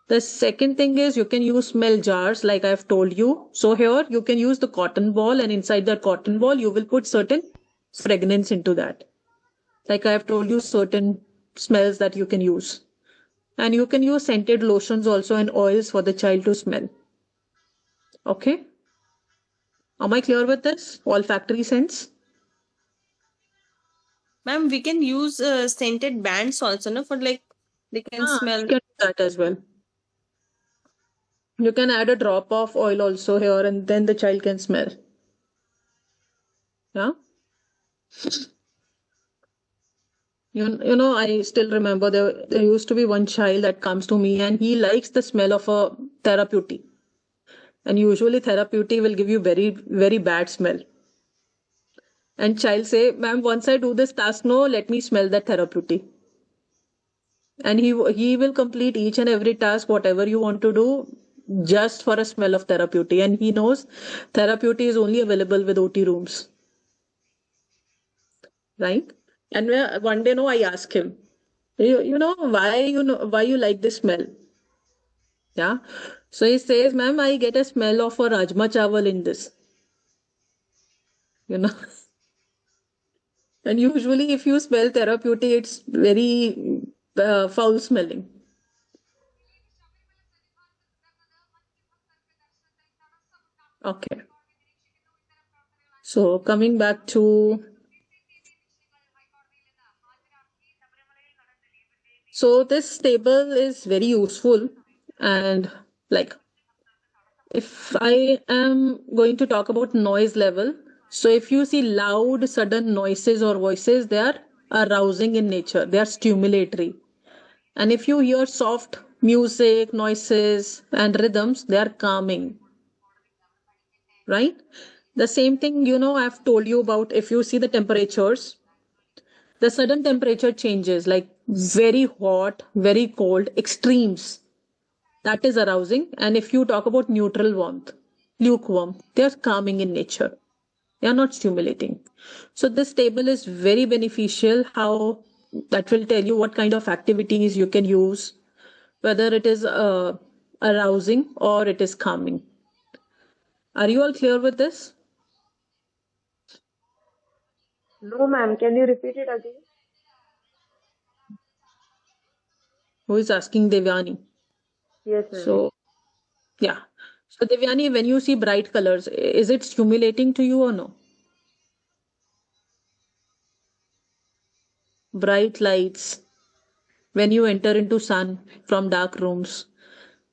The second thing is you can use smell jars like I've told you. So here you can use the cotton ball and inside that cotton ball you will put certain fragrance into that. Like I've told you certain smells that you can use. And you can use scented lotions also and oils for the child to smell. Okay. Am I clear with this? Olfactory sense? Ma'am, we can use scented bands also, no? For like they can smell. You can do that as well. You can add a drop of oil also here and then the child can smell. Yeah. You know, I still remember there used to be one child that comes to me and he likes the smell of a therapeutic. And usually therapeutic will give you very, very bad smell. And child say, ma'am, once I do this task, no, let me smell that therapeutic. And he will complete each and every task, whatever you want to do, just for a smell of therapeutic. And he knows therapeutic is only available with OT rooms. Right? And one day, no, I asked him, you know why you like this smell? Yeah. So he says, ma'am, I get a smell of a rajma chawal in this. You know. And usually, if you smell therapeutic, it's very foul smelling. Okay. So coming back to, so this table is very useful, and like if I am going to talk about noise level, so if you see loud, sudden noises or voices, they are arousing in nature, they are stimulatory. And if you hear soft music, noises, and rhythms, they are calming, right? The same thing, you know, I've told you about if you see the temperatures, the sudden temperature changes like very hot, very cold, extremes. That is arousing. And if you talk about neutral warmth, lukewarm, they are calming in nature. They are not stimulating. So this table is very beneficial. How that will tell you what kind of activities you can use, whether it is arousing or it is calming. Are you all clear with this? No, ma'am. Can you repeat it again? Who is asking? Devyani. Yes, ma'am. So, yeah. So, Devyani, when you see bright colors, is it stimulating to you or no? Bright lights, when you enter into sun from dark rooms,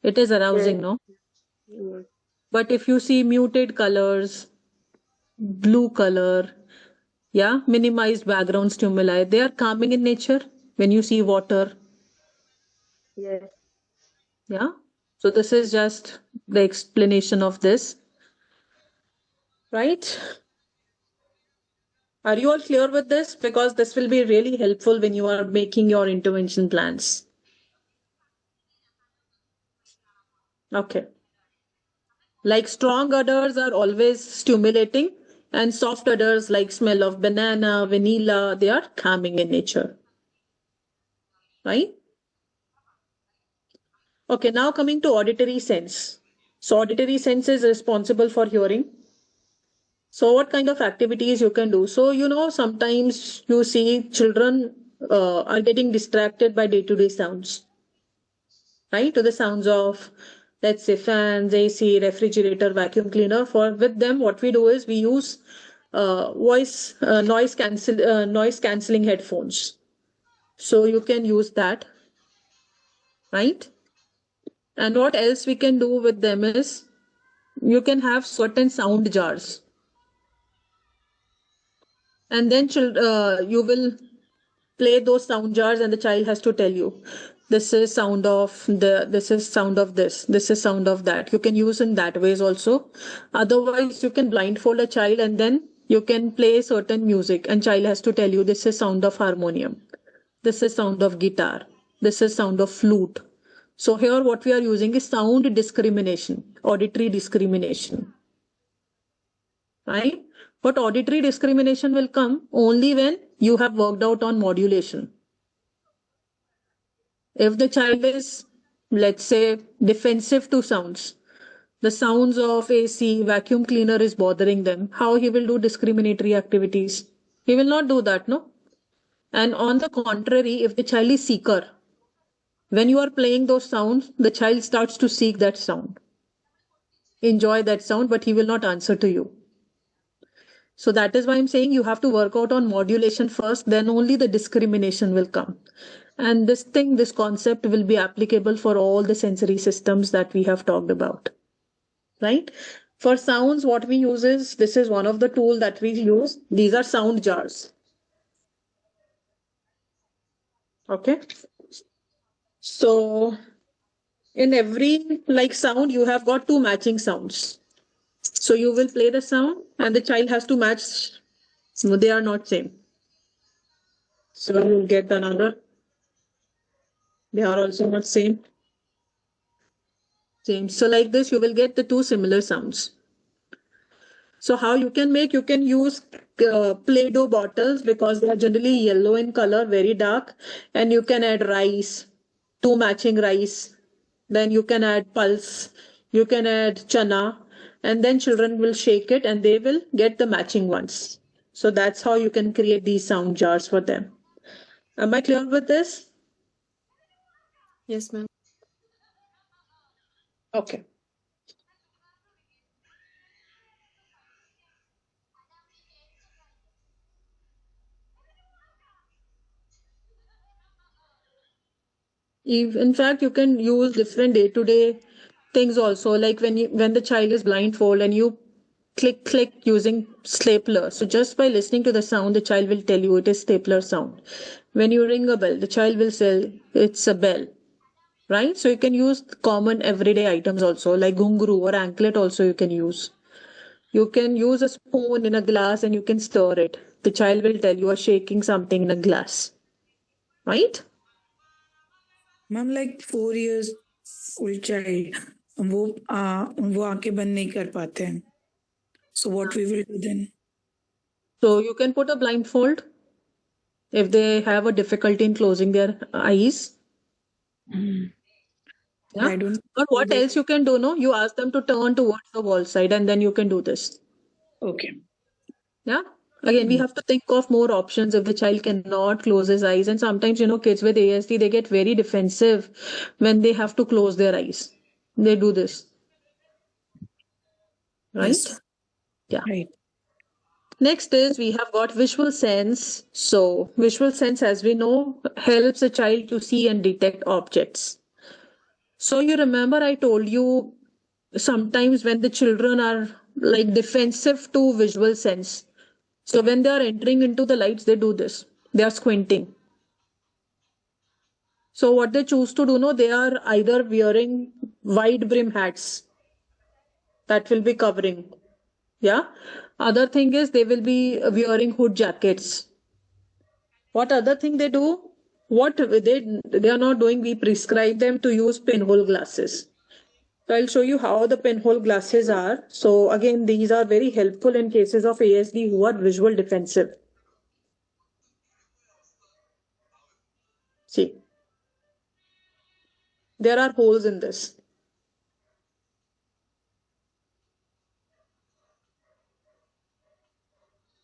it is Yes. arousing, no? Yes. But if you see muted colors, blue color, yeah, minimized background stimuli, they are calming in nature. When you see water, Yes. yeah. So this is just the explanation of this, right? Are you all clear with this? Because this will be really helpful when you are making your intervention plans. Okay. Like strong odors are always stimulating, and soft odors like smell of banana, vanilla, they are calming in nature. Right? Okay, now coming to auditory sense. So auditory sense is responsible for hearing. So what kind of activities you can do? So you know sometimes you see children are getting distracted by day-to-day sounds, right? To the sounds of, let's say, fans, AC, refrigerator, vacuum cleaner. For with them, what we do is we use noise cancelling headphones. So you can use that, right? And what else we can do with them is you can have certain sound jars, and then you will play those sound jars and the child has to tell you this is sound of this is sound of this is sound of that. You can use in that ways also. Otherwise you can blindfold a child and then you can play certain music and child has to tell you this is sound of harmonium, this is sound of guitar, this is sound of flute. So here what we are using is sound discrimination, auditory discrimination, right? But auditory discrimination will come only when you have worked out on modulation. If the child is, let's say, defensive to sounds, the sounds of AC, vacuum cleaner is bothering them, how he will do discriminatory activities? He will not do that, no? And on the contrary, if the child is seeker, when you are playing those sounds, the child starts to seek that sound, enjoy that sound, but he will not answer to you. So that is why I'm saying you have to work out on modulation first, then only the discrimination will come. And this concept will be applicable for all the sensory systems that we have talked about. Right? For sounds, what we use is, this is one of the tool that we use. These are sound jars. Okay. So in every like sound, you have got two matching sounds. So you will play the sound and the child has to match. So they are not same. So you'll get another. They are also not same. Same. So like this, you will get the two similar sounds. So how you can make, you can use Play-Doh bottles because they are generally yellow in color, very dark. And you can add rice, two matching rice. Then you can add pulse. You can add chana. And then children will shake it and they will get the matching ones. So that's how you can create these sound jars for them. Am I clear with this? Yes, ma'am. Okay. In fact, you can use different day-to-day things also, like when the child is blindfold and you click using stapler. So just by listening to the sound, the child will tell you it is stapler sound. When you ring a bell, the child will say it's a bell. Right? So you can use common everyday items also, like gunguru or anklet also you can use. You can use a spoon in a glass and you can stir it. The child will tell you are shaking something in a glass. Right? Ma'am like 4 years old child वो आंखें बंद नहीं कर पाते हैं, so what we will do then? So you can put a blindfold if they have a difficulty in closing their eyes. Yeah. I don't Or what else you can do? No, you ask them to turn towards the wall side and then you can do this. Okay. Yeah. Again, we have to think of more options if the child cannot close his eyes. And sometimes, kids with ASD, they get very defensive when they have to close their eyes. They do this. Right? Yes. Yeah. Right. Next is we have got visual sense. So visual sense, as we know, helps a child to see and detect objects. So you remember I told you sometimes when the children are like defensive to visual sense. So when they are entering into the lights, they do this. They are squinting. So what they choose to do, no, they are either wearing wide brim hats that will be covering. Yeah. Other thing is they will be wearing hood jackets. What other thing they do? What they are not doing, we prescribe them to use pinhole glasses. So I'll show you how the pinhole glasses are. So again, these are very helpful in cases of ASD who are visual defensive. See, there are holes in this.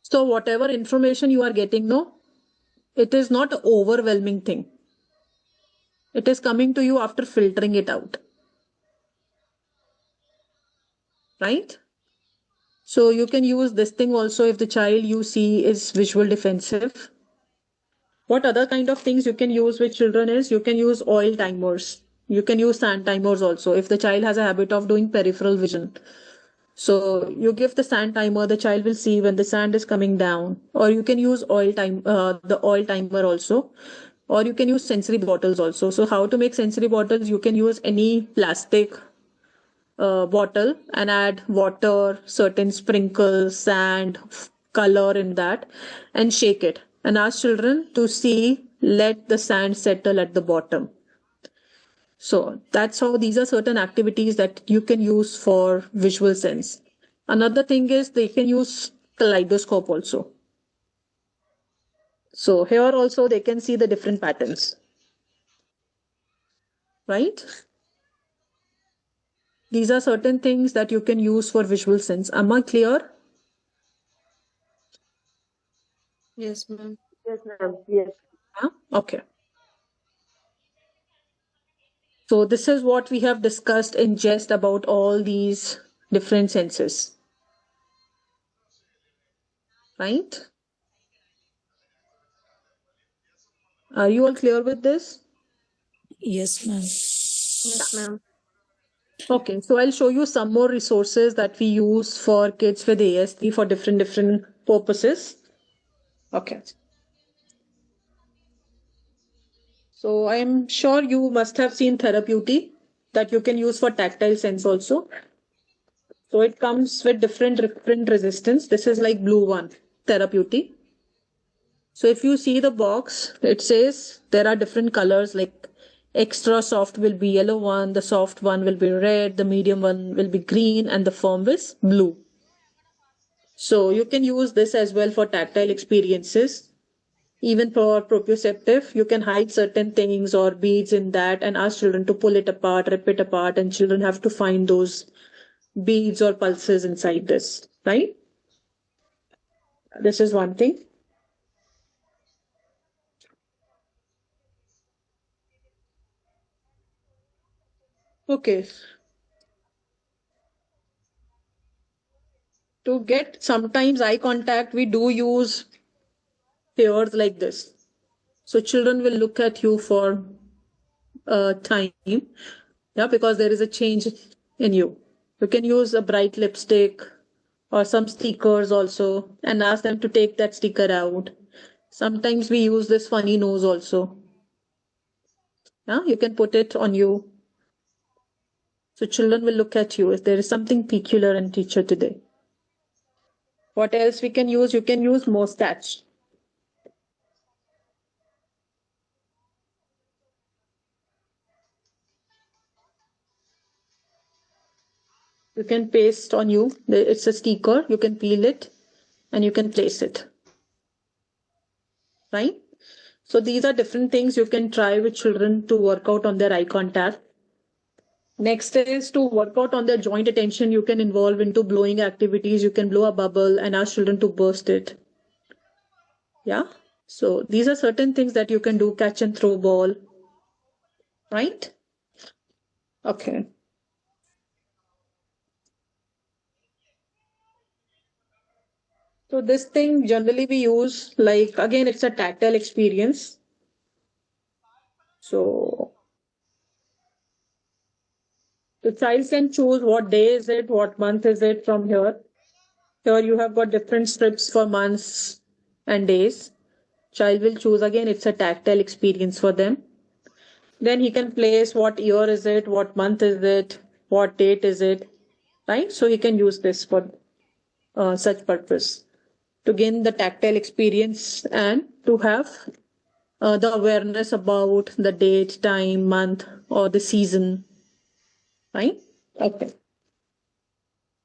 So whatever information you are getting, no, it is not an overwhelming thing. It is coming to you after filtering it out. Right? So you can use this thing also if the child you see is visual defensive. What other kind of things you can use with children is you can use oil timers. You can use sand timers also if the child has a habit of doing peripheral vision. So you give the sand timer, the child will see when the sand is coming down. Or you can use the oil timer also. Or you can use sensory bottles also. So how to make sensory bottles? You can use any plastic bottle and add water, certain sprinkles, sand, color in that, and shake it. And ask children to see, let the sand settle at the bottom. So that's how these are certain activities that you can use for visual sense. Another thing is they can use kaleidoscope also. So here also they can see the different patterns. Right? These are certain things that you can use for visual sense. Am I clear? Yes, ma'am. Yes, ma'am. Yes. Yeah? Okay. So this is what we have discussed in jest about all these different senses. right? Are you all clear with this? Yes, ma'am. Yes, ma'am. Okay, so I'll show you some more resources that we use for kids with ASD for different purposes. Okay. So I'm sure you must have seen Therapeuti that you can use for tactile sense also. So it comes with different resistance. This is like blue one, Therapeuti. So if you see the box, it says there are different colors like extra soft will be yellow one, the soft one will be red, the medium one will be green, and the firm is blue. So you can use this as well for tactile experiences. Even for proprioceptive, you can hide certain things or beads in that and ask children to pull it apart, rip it apart, and children have to find those beads or pulses inside this, right? This is one thing. Okay. To get sometimes eye contact, we do use pairs like this. So children will look at you for time, yeah, because there is a change in you. You can use a bright lipstick or some stickers also and ask them to take that sticker out. Sometimes we use this funny nose also. Yeah, you can put it on you. So children will look at you if there is something peculiar in teacher today. What else we can use? You can use mustache. You can paste on you. It's a sticker. You can peel it and you can place it. Right? So these are different things you can try with children to work out on their eye contact. Next is to work out on their joint attention. You can involve into blowing activities. You can blow a bubble and ask children to burst it. Yeah. So these are certain things that you can do, catch and throw ball. Right? Okay. So this thing generally we use like, again, it's a tactile experience. So the child can choose what day is it, what month is it from here. Here you have got different strips for months and days. Child will choose again, it's a tactile experience for them. Then he can place what year is it, what month is it, what date is it, right? So he can use this for such purpose to gain the tactile experience and to have the awareness about the date, time, month, or the season, right? Okay.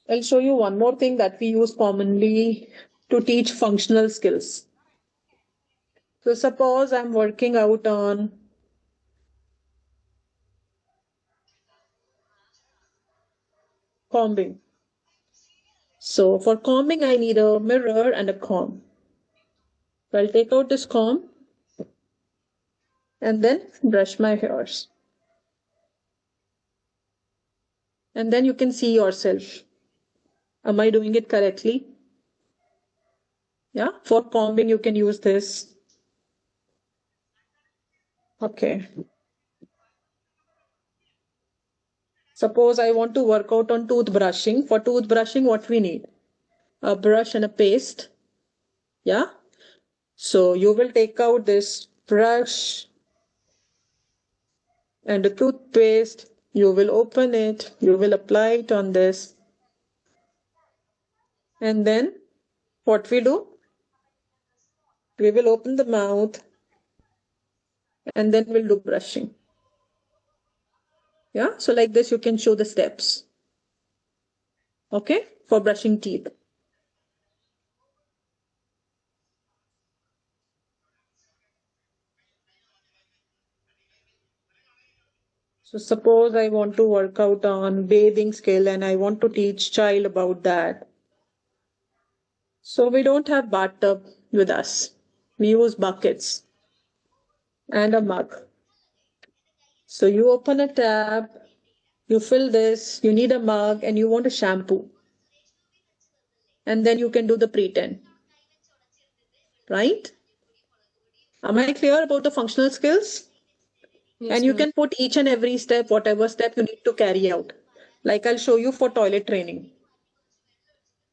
I'll show you one more thing that we use commonly to teach functional skills. So suppose I'm working out on combing. So for combing, I need a mirror and a comb. So I'll take out this comb and then brush my hairs. And then you can see yourself. Am I doing it correctly? Yeah, for combing, you can use this. Okay. Suppose I want to work out on toothbrushing. For toothbrushing, what we need? A brush and a paste. Yeah. So you will take out this brush and the toothpaste. You will open it. You will apply it on this. And then what we do? We will open the mouth and then we'll do brushing. Yeah. So like this, you can show the steps. Okay. For brushing teeth. So suppose I want to work out on bathing skill and I want to teach child about that. So we don't have bathtub with us. We use buckets and a mug. So you open a tap, you fill this, you need a mug and you want a shampoo. And then you can do the pretend. right? Am I clear about the functional skills? Yes, And you ma'am. can put each and every step, whatever step you need to carry out. Like I'll show you for toilet training.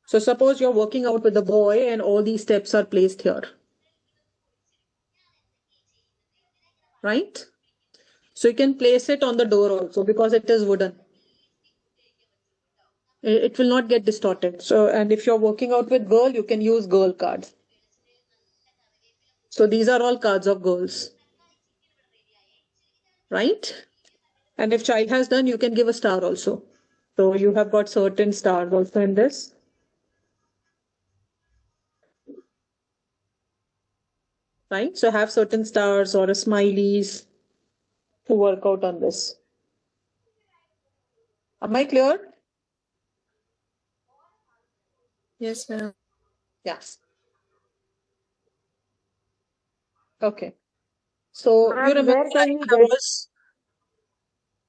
So suppose you're working out with a boy and all these steps are placed here. Right? So you can place it on the door also because it is wooden. It will not get distorted. So, and if you're working out with girl, you can use girl cards. So these are all cards of girls. Right? And if child has done, you can give a star also. So you have got certain stars also in this. Right? So have certain stars or a smileys to work out on this. Am I clear? Yes, ma'am. Yes. Okay. So you Ma'am, remember where can we I get? was,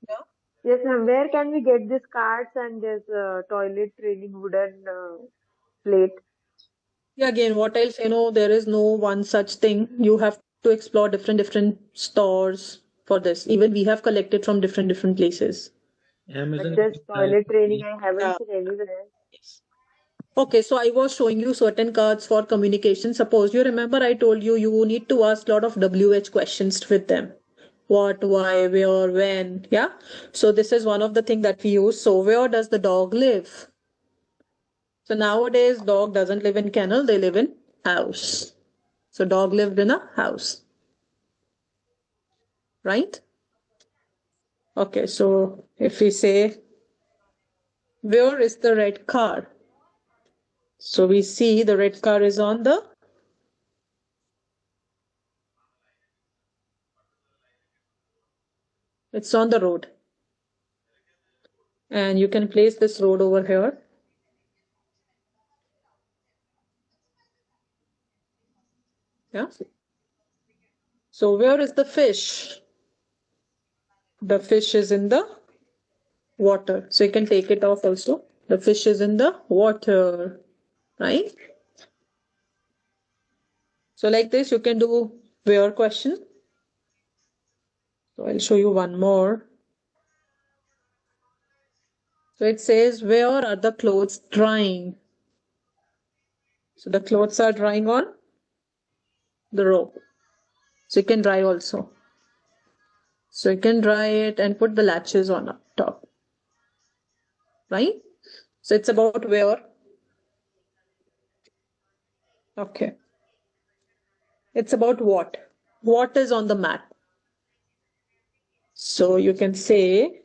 yeah? Yes, ma'am. Where can we get these cards and this toilet training wooden plate? Yeah, again, what I'll say, no, there is no one such thing. You have to explore different stores for this. Even we have collected from different places. But Amazon this is toilet training free. I haven't Yeah. seen anywhere. Okay, so I was showing you certain cards for communication. Suppose you remember I told you you need to ask a lot of WH questions with them. What, why, where, when, yeah? So this is one of the things that we use. So where does the dog live? So nowadays dog doesn't live in kennel, they live in house. So dog lived in a house. Right? Okay, so if we say, where is the red car? So we see the red car is on the, it's on the road. And you can place this road over here. Yeah. So where is the fish? The fish is in the water. So you can take it off also. The fish is in the water, right? So like this, you can do where question. So I'll show you one more. So it says, where are the clothes drying? So the clothes are drying on the rope. So you can dry also. So you can dry it and put the latches on up top. Right? So it's about where. Okay. It's about what. What is on the mat? So you can say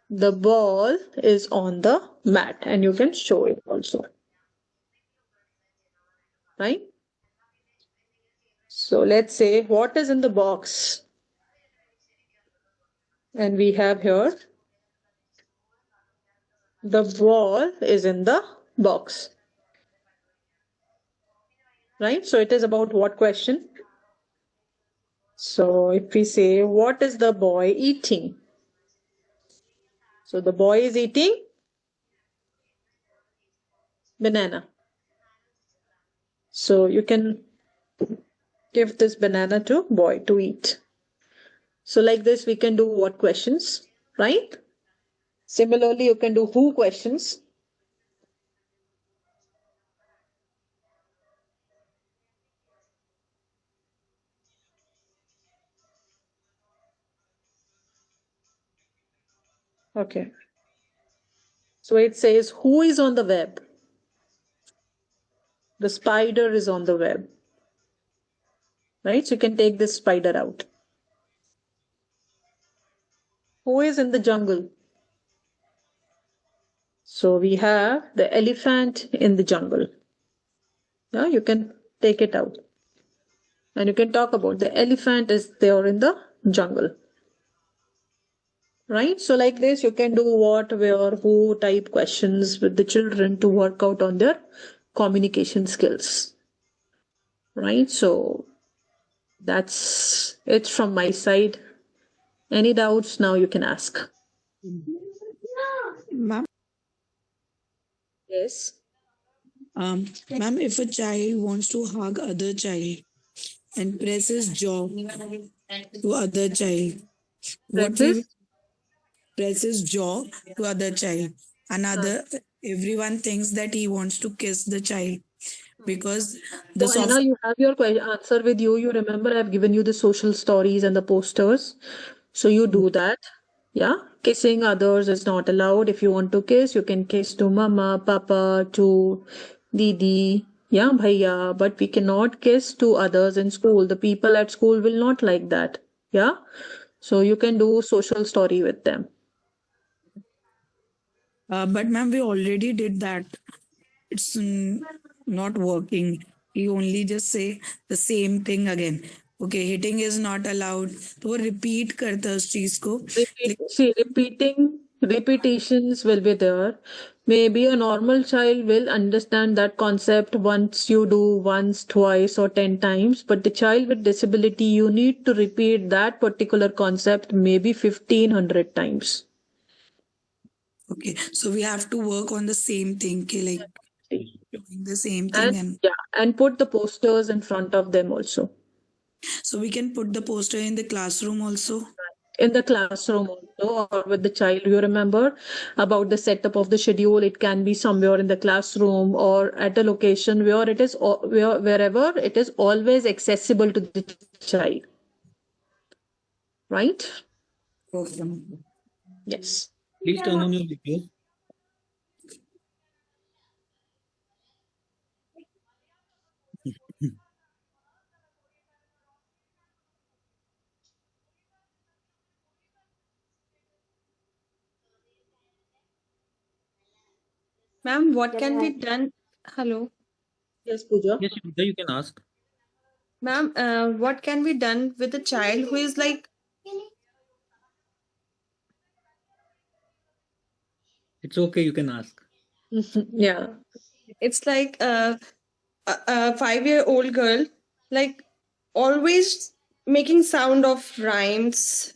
the ball is on the mat and you can show it also. Right? So let's say what is in the box? And we have here the ball is in the box. Right? So it is about what question? So if we say, what is the boy eating? So the boy is eating banana. So you can give this banana to boy to eat. So like this, we can do what questions, right? Similarly, you can do who questions. Okay. So it says, who is on the web? The spider is on the web. Right? So you can take this spider out. Who is in the jungle? So we have the elephant in the jungle. Yeah, you can take it out. And you can talk about the elephant is there in the jungle. Right? So like this, you can do what, where, who type questions with the children to work out on their communication skills. Right? So that's it from my side. Any doubts now you can ask. Ma'am, Yes. Ma'am, if a child wants to hug other child and presses jaw to other child, what we will Princess? presses jaw to other child. Another everyone thinks that he wants to kiss the child because the So Anna, soft. you have your answer with you. You remember I've given you the social stories and the posters. So you do that. Yeah. Kissing others is not allowed. If you want to kiss, you can kiss to mama, papa, to didi, yeah, bhaiya. But we cannot kiss to others in school. The people at school will not like that. Yeah. So you can do social story with them. But ma'am, we already did that. It's not working. He only just say the same thing again. Okay, hitting is not allowed. तो वो repeat करता है उस चीज को. See, repetitions will be there. Maybe a normal child will understand that concept once you do once, twice, or 10 times. But the child with disability, you need to repeat that particular concept maybe 1500 times. Okay, so we have to work on the same thing, like doing the same thing, and yeah, and put the posters in front of them also. so we can put the poster in the classroom also. In the classroom also, or with the child. You remember about the setup of the schedule? It can be somewhere in the classroom or at a location where it is wherever it is always accessible to the child. Right? Okay. Yes. Please turn on your video. Ma'am, what can be done? Hello. Yes, Pooja. Yes, you can ask. Ma'am, what can be done with a child who is like, It's okay, you can ask. Yeah. it's like a 5-year-old girl, like always making sound of rhymes,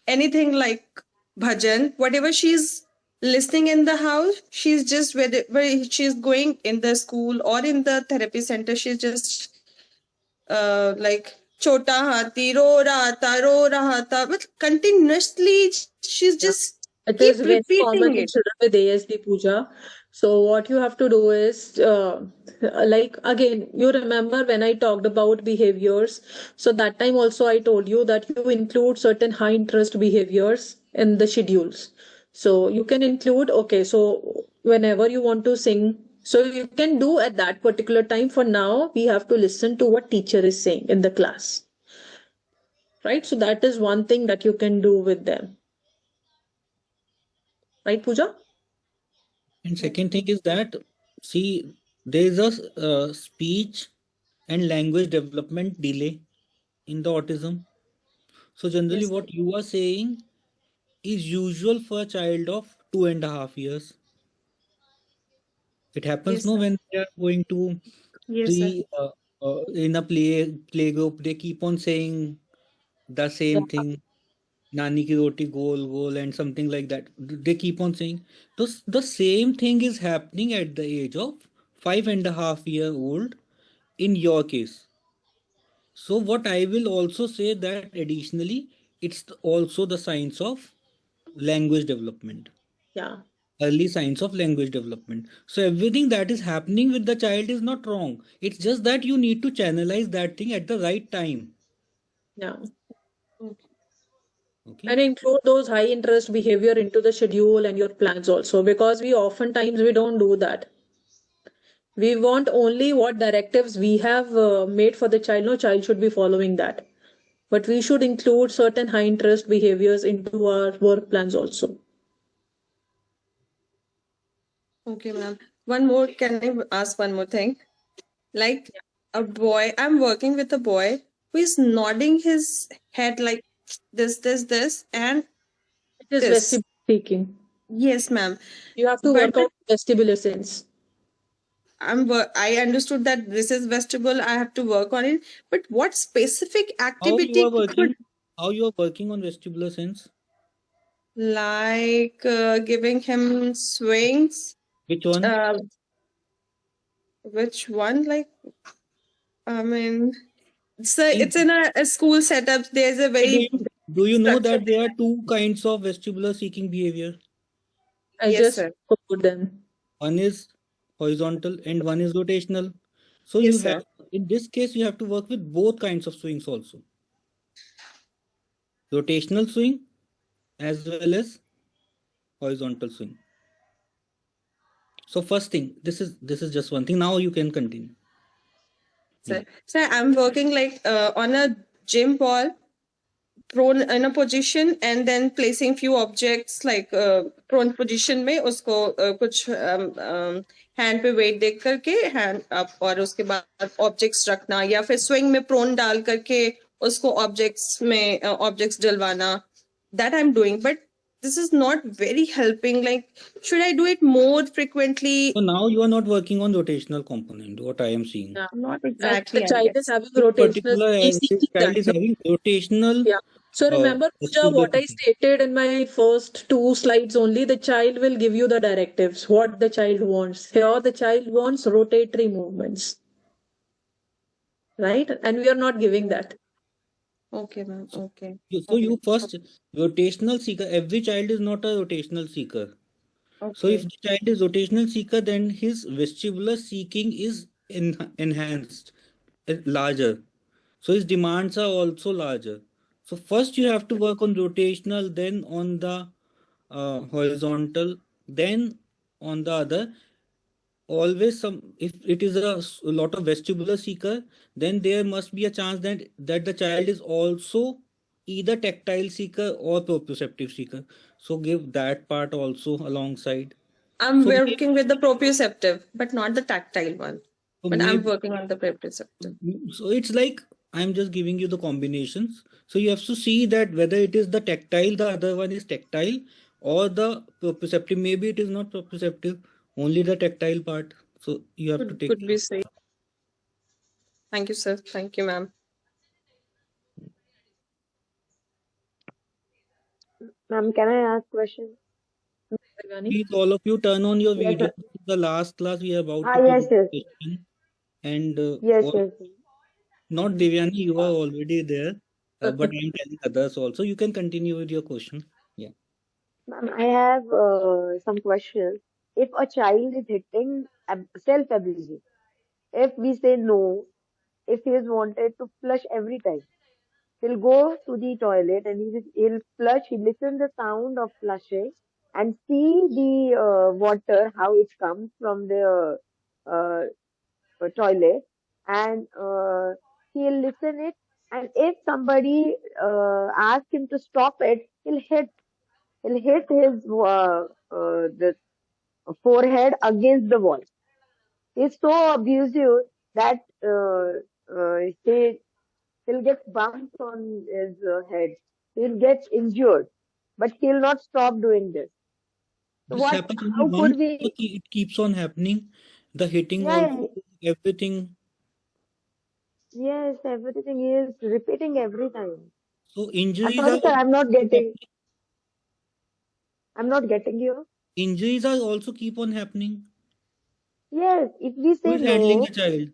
anything like bhajan, whatever she's listening in the house, she's just where she's going in the school or in the therapy center, she's just like chota hati ro raha tha, but continuously she's Yeah. just It keep is very common repeating in it. children with ASD, Pooja. So what you have to do is, like again, you remember when I talked about behaviors. So that time also I told you that you include certain high interest behaviors in the schedules. So you can include, okay, so whenever you want to sing, so you can do at that particular time. For now, we have to listen to what teacher is saying in the class. Right? So that is one thing that you can do with them. Right, Pooja? And second thing is that, see, there is a speech and language development delay in the autism. So generally, Yes. what you are saying is usual for a child of 2.5 years. It happens Yes, no sir. when they are going to Yes, sir. pre in a play group, they keep on saying the Yeah. same thing. Nani ki roti gol gol and something like that. They keep on saying. Thus, the same thing is happening at the age of 5.5-year-old in your case. So what I will also say that additionally, it's also the signs of language development, Yeah. early signs of language development. So everything that is happening with the child is not wrong. It's just that you need to channelize that thing at the right time. Yeah. Okay. And include those high interest behavior into the schedule and your plans also, because we oftentimes we don't do that. We want only what directives we have made for the child. No child should be following that. But we should include certain high interest behaviors into our work plans also. Okay, ma'am. One more, can I ask one more thing? Like a boy, I'm working with a boy who is nodding his head like this, and It is this. vestibular speaking. Yes, ma'am. You have to But work out vestibular sense. I understood that this is vestibule. I have to work on it. But what specific How you activity are could, working? How you are working on vestibular sense? like giving him swings? Which one? Uh, Which one? Like, I mean, it's in a school setup. There's a Do very you, do you know structure. that there are two kinds of vestibular seeking behavior? I Yes, just sir. put them. One is horizontal and one is rotational. So you Yes, have, sir. in this case, you have to work with both kinds of swings also. Rotational swing as well as horizontal swing. So first thing, this is just one thing. Now you can continue. Yeah. Sir, I'm working like on a gym ball, prone in a position, and then placing few objects like prone position में उसको कुछ hand पे weight देख करके hand up और उसके बाद objects रखना या फिर swing में prone डाल करके उसको objects में objects डलवाना. That I'm doing, but this is not very helping. Like, should I do it more frequently? So now you are not working on rotational component, what I am seeing. Yeah. Not And exactly, the I child is guess. having In rotational, particular, he's this seeking child that. is having rotational Yeah. So remember, Pooja, vestibular what I seeking. stated in my first two slides only, the child will give you the directives, what the child wants. Here, the child wants rotatory movements, right? And we are not giving that. Okay, ma'am. So, Okay. so you first rotational seeker. Every child is not a rotational seeker. So if Okay. the child is rotational seeker, then his vestibular seeking is enhanced, larger. So his demands are also larger. So first you have to work on rotational, then on the horizontal, then on the other. Always some, if it is a lot of vestibular seeker, then there must be a chance that the child is also either tactile seeker or proprioceptive seeker. So give that part also alongside. I'm So maybe, working with the proprioceptive, but not the tactile one. so But I'm maybe working on the proprioceptive. so it's like I'm just giving you the combinations. So you have to see that whether it is the tactile, the other one is tactile, or the proprioceptive. Maybe it is not proprioceptive, only the tactile part. So you have to take Could care. be safe. Thank you, sir. Thank you, ma'am. Ma'am, can I ask question? Devyani? Please, all of you, turn on your Yes, video. sir. This is the last class we are about Ah, to give yes, yes. question. And Yes, yes. not Devyani, you are already there, but I'm telling others also. You can continue with your question. Yeah. Ma'am, I have some questions. If a child is hitting self-abusing, if we say no, if he is wanted to flush every time, he'll go to the toilet and he'll flush, he'll listen the sound of flushing and see the water, how it comes from the uh, toilet and he'll listen it and if somebody asks him to stop it, he'll hit his the forehead against the wall. He's so abusive that he he'll get bumps on his head. He'll get injured, but he'll not stop doing this. So This happens only how once, could or we? it keeps on happening. The hitting Yeah, also, everything. yes, everything is repeating every time. So injuries are Sorry, sir, also I'm not keep on getting. happening. I'm not getting you. Injuries are also keep on happening. Yes, if we Who say is handling no, the child?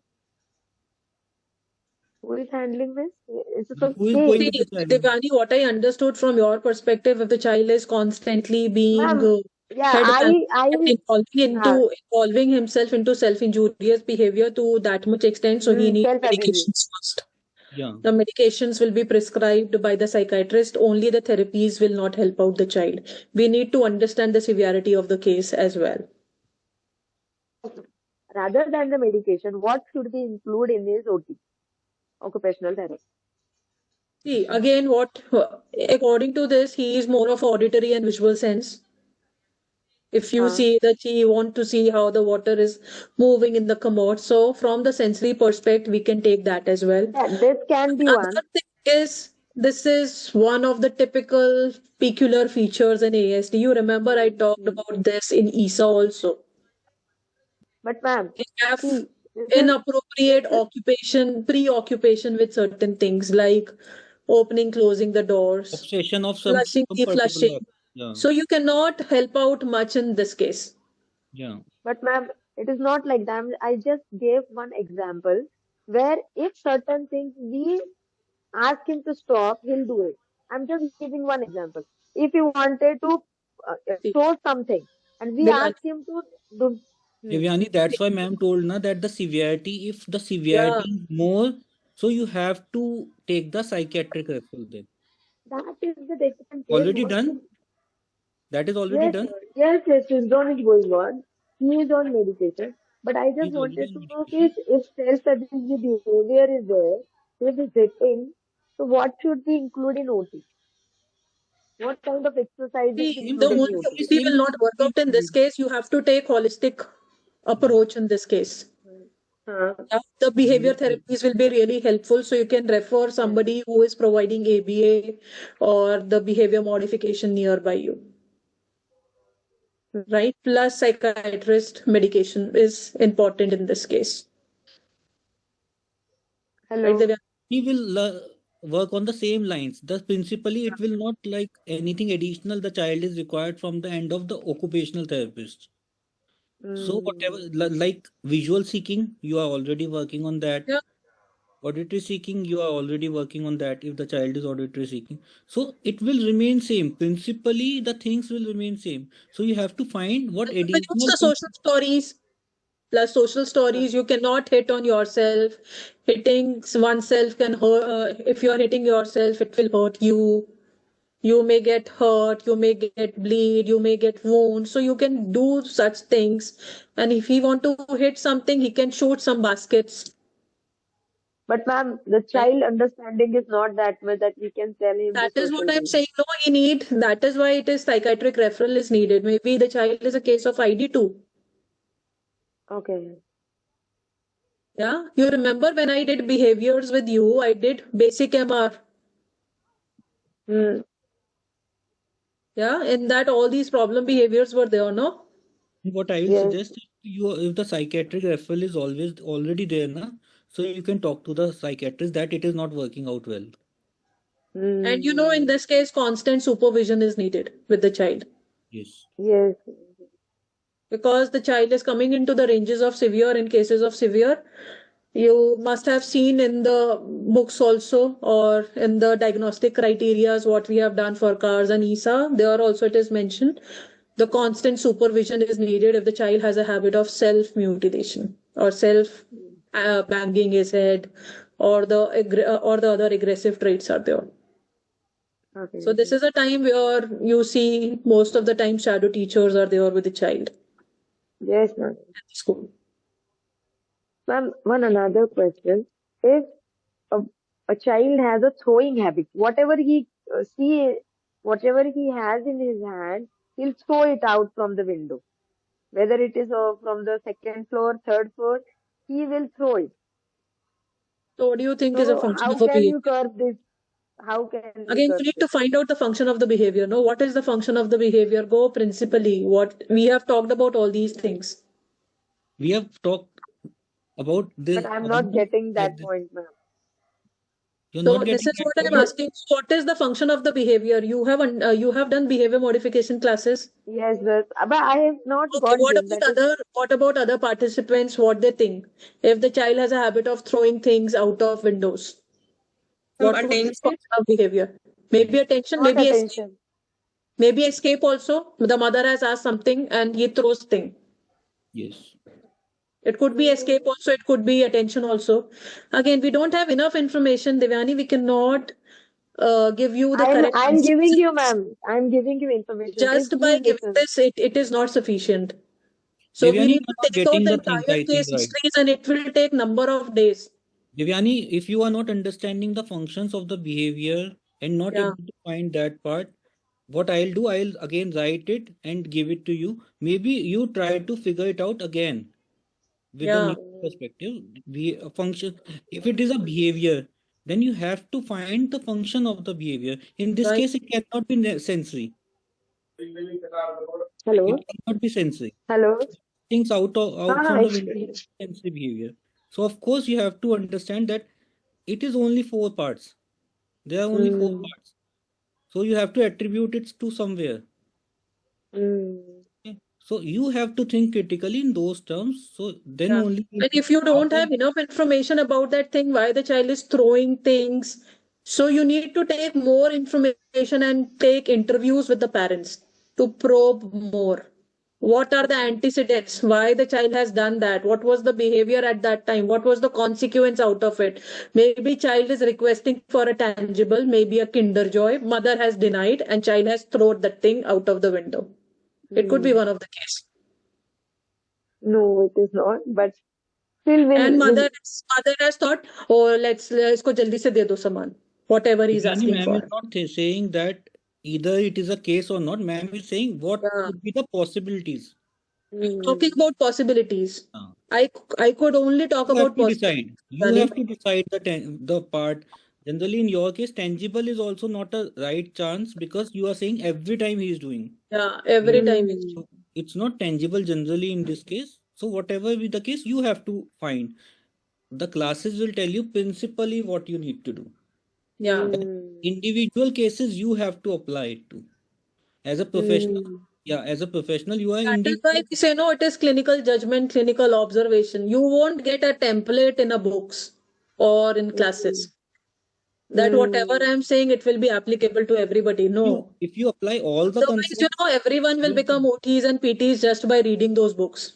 who is handling this? It's a Who is going See, with case. the child? Devani, what I understood from your perspective, if the child is constantly being Ma'am, yeah, held back and uh, involving himself into self-injurious behavior to that much extent, so he needs self-abusing. medications first. Yeah. The medications will be prescribed by the psychiatrist. Only the therapies will not help out the child. We need to understand the severity of the case as well. Rather than the medication, what should be included in his OT, occupational therapy? See, again, according to this, he is more of auditory and visual sense. If you Uh, see that you want to see how the water is moving in the commode, so from the sensory perspective, we can take that as well. yeah, this can be one. Another thing is, this is one of the typical peculiar features in ASD. You remember I talked about this in ESA also. But ma'am, They have see, inappropriate this is preoccupation with certain things like opening, closing the doors, Obsession of flushing, some particular. deflushing. Yeah. So you cannot help out much in this case. Yeah. but ma'am, It is not like that. I just gave one example where if certain things we ask him to stop, he'll do it. I'm just giving one example. If he wanted to See, throw something and we Devyani, ask him to do, hmm, Devyani, that's why ma'am told na that the severity, if the yeah, severity is more, so you have to take the psychiatric referral then. that is the different case. Already What done? That is already Yes, done? sir. Yes, yes, his zone is going on. He is on medication. But I just He's already wanted on to know if, medication. self-abusive behavior is there, if it's hitting, so what should we include in OT? What kind of exercises see, Same the include in thing, only OT? OT same will thing not will work be out in this included. case. You have to take holistic Hmm. approach in this case. Uh, Yeah, the behavior Behavior therapy. therapies will be really helpful. So you can refer yes. somebody who is providing ABA or the behavior modification nearby you, right? Plus psychiatrist medication is important in this case, right? Hello. Divya? He will work on the same lines. Thus, principally, it will not like anything additional the child is required from the end of the occupational therapist. So, whatever, Mm. like visual seeking, you are already working on that. Yeah, Auditory seeking, you are already working on that if the child is auditory seeking. So, it will remain same. Principally, the things will remain same. So, you have to find what and you can use additional the social things. stories. Plus social stories, you cannot hit on yourself. Hitting oneself can hurt. If you're hitting yourself, it will hurt you. You may get hurt, you may get bleed, you may get wound. So you can do such things. And if he want to hit something, he can shoot some baskets. But ma'am, the Right? child understanding is not that much that we can tell him the That is what social I'm rules. saying. No, he need. That is why it is psychiatric referral is needed. Maybe the child is a case of ID too. Okay. Yeah. You remember when I did behaviors with you, I did basic MR. Hmm. Yeah. In that, all these problem behaviors were there, no? What I will Yes. suggest is you, if the psychiatric referral is always already there, na, so you can talk to the psychiatrist that it is not working out well. And you know, in Hmm. this case, constant supervision is needed with the child Yes. Yes. because the child is coming into the ranges of severe. In cases of severe, you must have seen in the books also or in the diagnostic criterias what we have done for CARS and ESA. There also it is mentioned the constant supervision is needed if the child has a habit of self mutilation or self banging his head or the other aggressive traits are there. So Okay. this is a time where you see most of the time shadow teachers are there with the child Yes, ma'am. at the school. Ma'am, one another question. If a, a child has a throwing habit, whatever he whatever he has in his hand, he'll throw it out from the window. Whether it is from the second floor, third floor, he will throw it. So what do you think is a So function how of a can you behavior? curb this? How can we Again, curb you need this? to find out the function of the behavior. No, what is the function of the behavior? Go principally. What we have talked about all these things. We have talked about But this I'm not almost getting like that this. point, ma'am. You're So not this getting is that what I'm point. You, asking. What is the function of the behavior? You have done behavior modification classes. yes, yes. But I have not Okay, got this. That is, what about other participants? What they think? If the child has a habit of throwing things out of windows, what would be the Attention. function of behavior? Maybe attention, not attention. maybe escape also. The mother has asked something and he throws thing. Yes. It could be escape Mm, also, it could be attention also. Again, we don't have enough information, Devyani. We cannot give you the correct I'm giving you, answers. ma'am. I'm giving you information. Please, Just by please giving listen. this, it is not sufficient. So we Devyani, need you to are not take out getting the the things, entire I think, case right. histories and it will take number of days. Devyani, if you are not understanding the functions of the behavior and not Yeah, able to find that part, what I'll do, I'll again write it and give it to you. Maybe you try to figure it out again with the new yeah, Mm, perspective. A function, if it is a behavior, then you have to find the function of the behavior. In this right. case, it cannot be sensory. It hello? cannot be sensory. Hello? Things out Ah, from the window is sensory behavior. So of course you have to understand that it is only four parts. There are only four mm, parts. So you have to attribute it to somewhere. mm. Okay? So you have to think critically in those terms. So then Yeah. only And if you don't have enough information about that thing, why the child is throwing things, so you need to take more information and take interviews with the parents to probe more. What are the antecedents? Why the child has done that? What was the behavior at that time? What was the consequence out of it? Maybe child is requesting for a tangible, maybe a Kinder Joy. Mother has denied and child has thrown that thing out of the window. It could be one of the case. No, it is not. But still, And will mother has thought, oh, let's इसको जल्दी से दे दो सामान, whatever he is Yani asking ma'am for. is not saying that either it is a case or not. Ma'am is saying what Yeah. could be the possibilities. Talking about possibilities. Uh, I could only talk You have about to possibilities. decide. You Rani. have to decide the part. Generally, in your case, tangible is also not a right chance because you are saying every time he is doing. Yeah, every time. So it's not tangible generally in this case. So whatever be the case, you have to find. The classes will tell you principally what you need to do. Yeah. Individual cases you have to apply it to. As a professional, as a professional, you are That is individual. why we say no, it is clinical judgment, clinical observation. You won't get a template in a books or in classes. That whatever I am saying, it will be applicable to everybody. No. If you apply all the Otherwise, concepts, everyone will become OTs and PTs just by reading those books.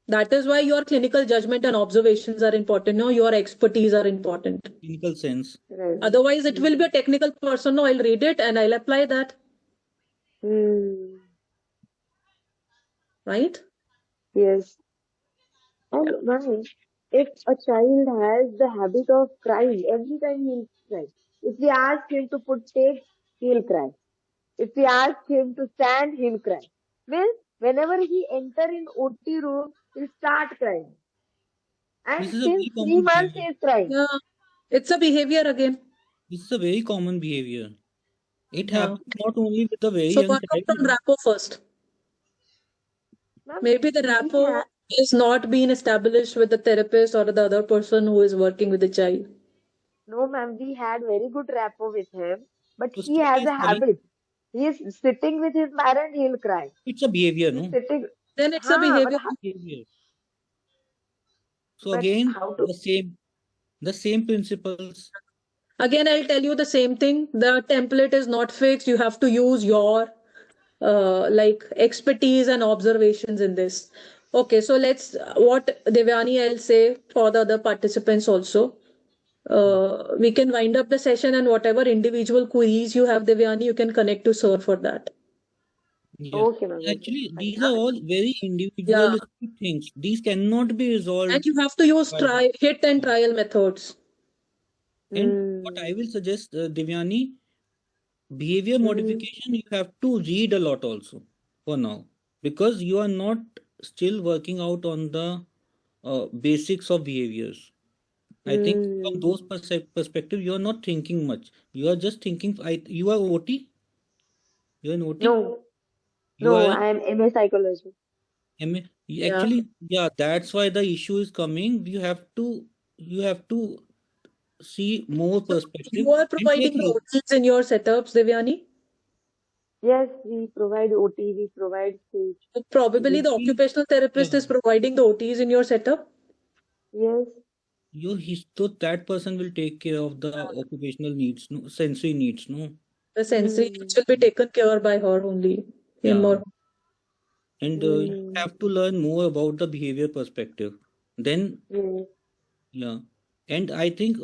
That is why your clinical judgment and observations are important. No, your expertise are important. clinical sense. right. Otherwise, it will be a technical person. No, I'll read it and I'll apply that. Right? Yes. And ma'am, if a child has the habit of crying, every time he'll cry. If we ask him to put tape, he'll cry. If we ask him to stand, he'll cry. Means whenever he enter in OT room, he'll start crying. And This is a since very 3 months he common behavior. is crying. Yeah. It's a behavior again. This is a very common behavior. It Yeah. happens not only with a very So young work out on child. rapport first. Ma'am, Maybe the we rapport have is not being established with the therapist or the other person who is working with the child. no ma'am, we had very good rapport with him, but So he still has he's a crying. habit. He is sitting with his parent, he'll cry. It's a behavior, He's no? sitting, Then it's a behavior. Behavior. So but again, how to? the same principles. Again, I'll tell you the same thing. The template is not fixed. You have to use your like expertise and observations in this. Okay, so let's what Devyani I'll say for the other participants also. We can wind up the session and whatever individual queries you have, Devyani, you can connect to Sir for that. Yeah. Okay, ma'am. Actually, Fine. these are all very individualistic things. These cannot be resolved. And you have to use hit and trial methods. And what I will suggest, Divyani, behavior modification, you have to read a lot also for now because you are not still working out on the basics of behaviors. I think from those perspective, you are not thinking much. You are just thinking. You are OT. You are an OT. No, You no, are I am MA psychology. MA. Yeah. Actually, yeah, that's why the issue is coming. You have to see more perspective You are and take providing the help. OTs in your setups, Devyani. Yes, we provide OT, we provide speech. So probably the OT, occupational therapist yeah. is providing the OTs in your setup. Yes, So that person will take care of the occupational needs, no, sensory needs, no. The sensory needs will be taken care by her only. Him Yeah. or And you have to learn more about the behavior perspective. Then, yes, yeah. And I think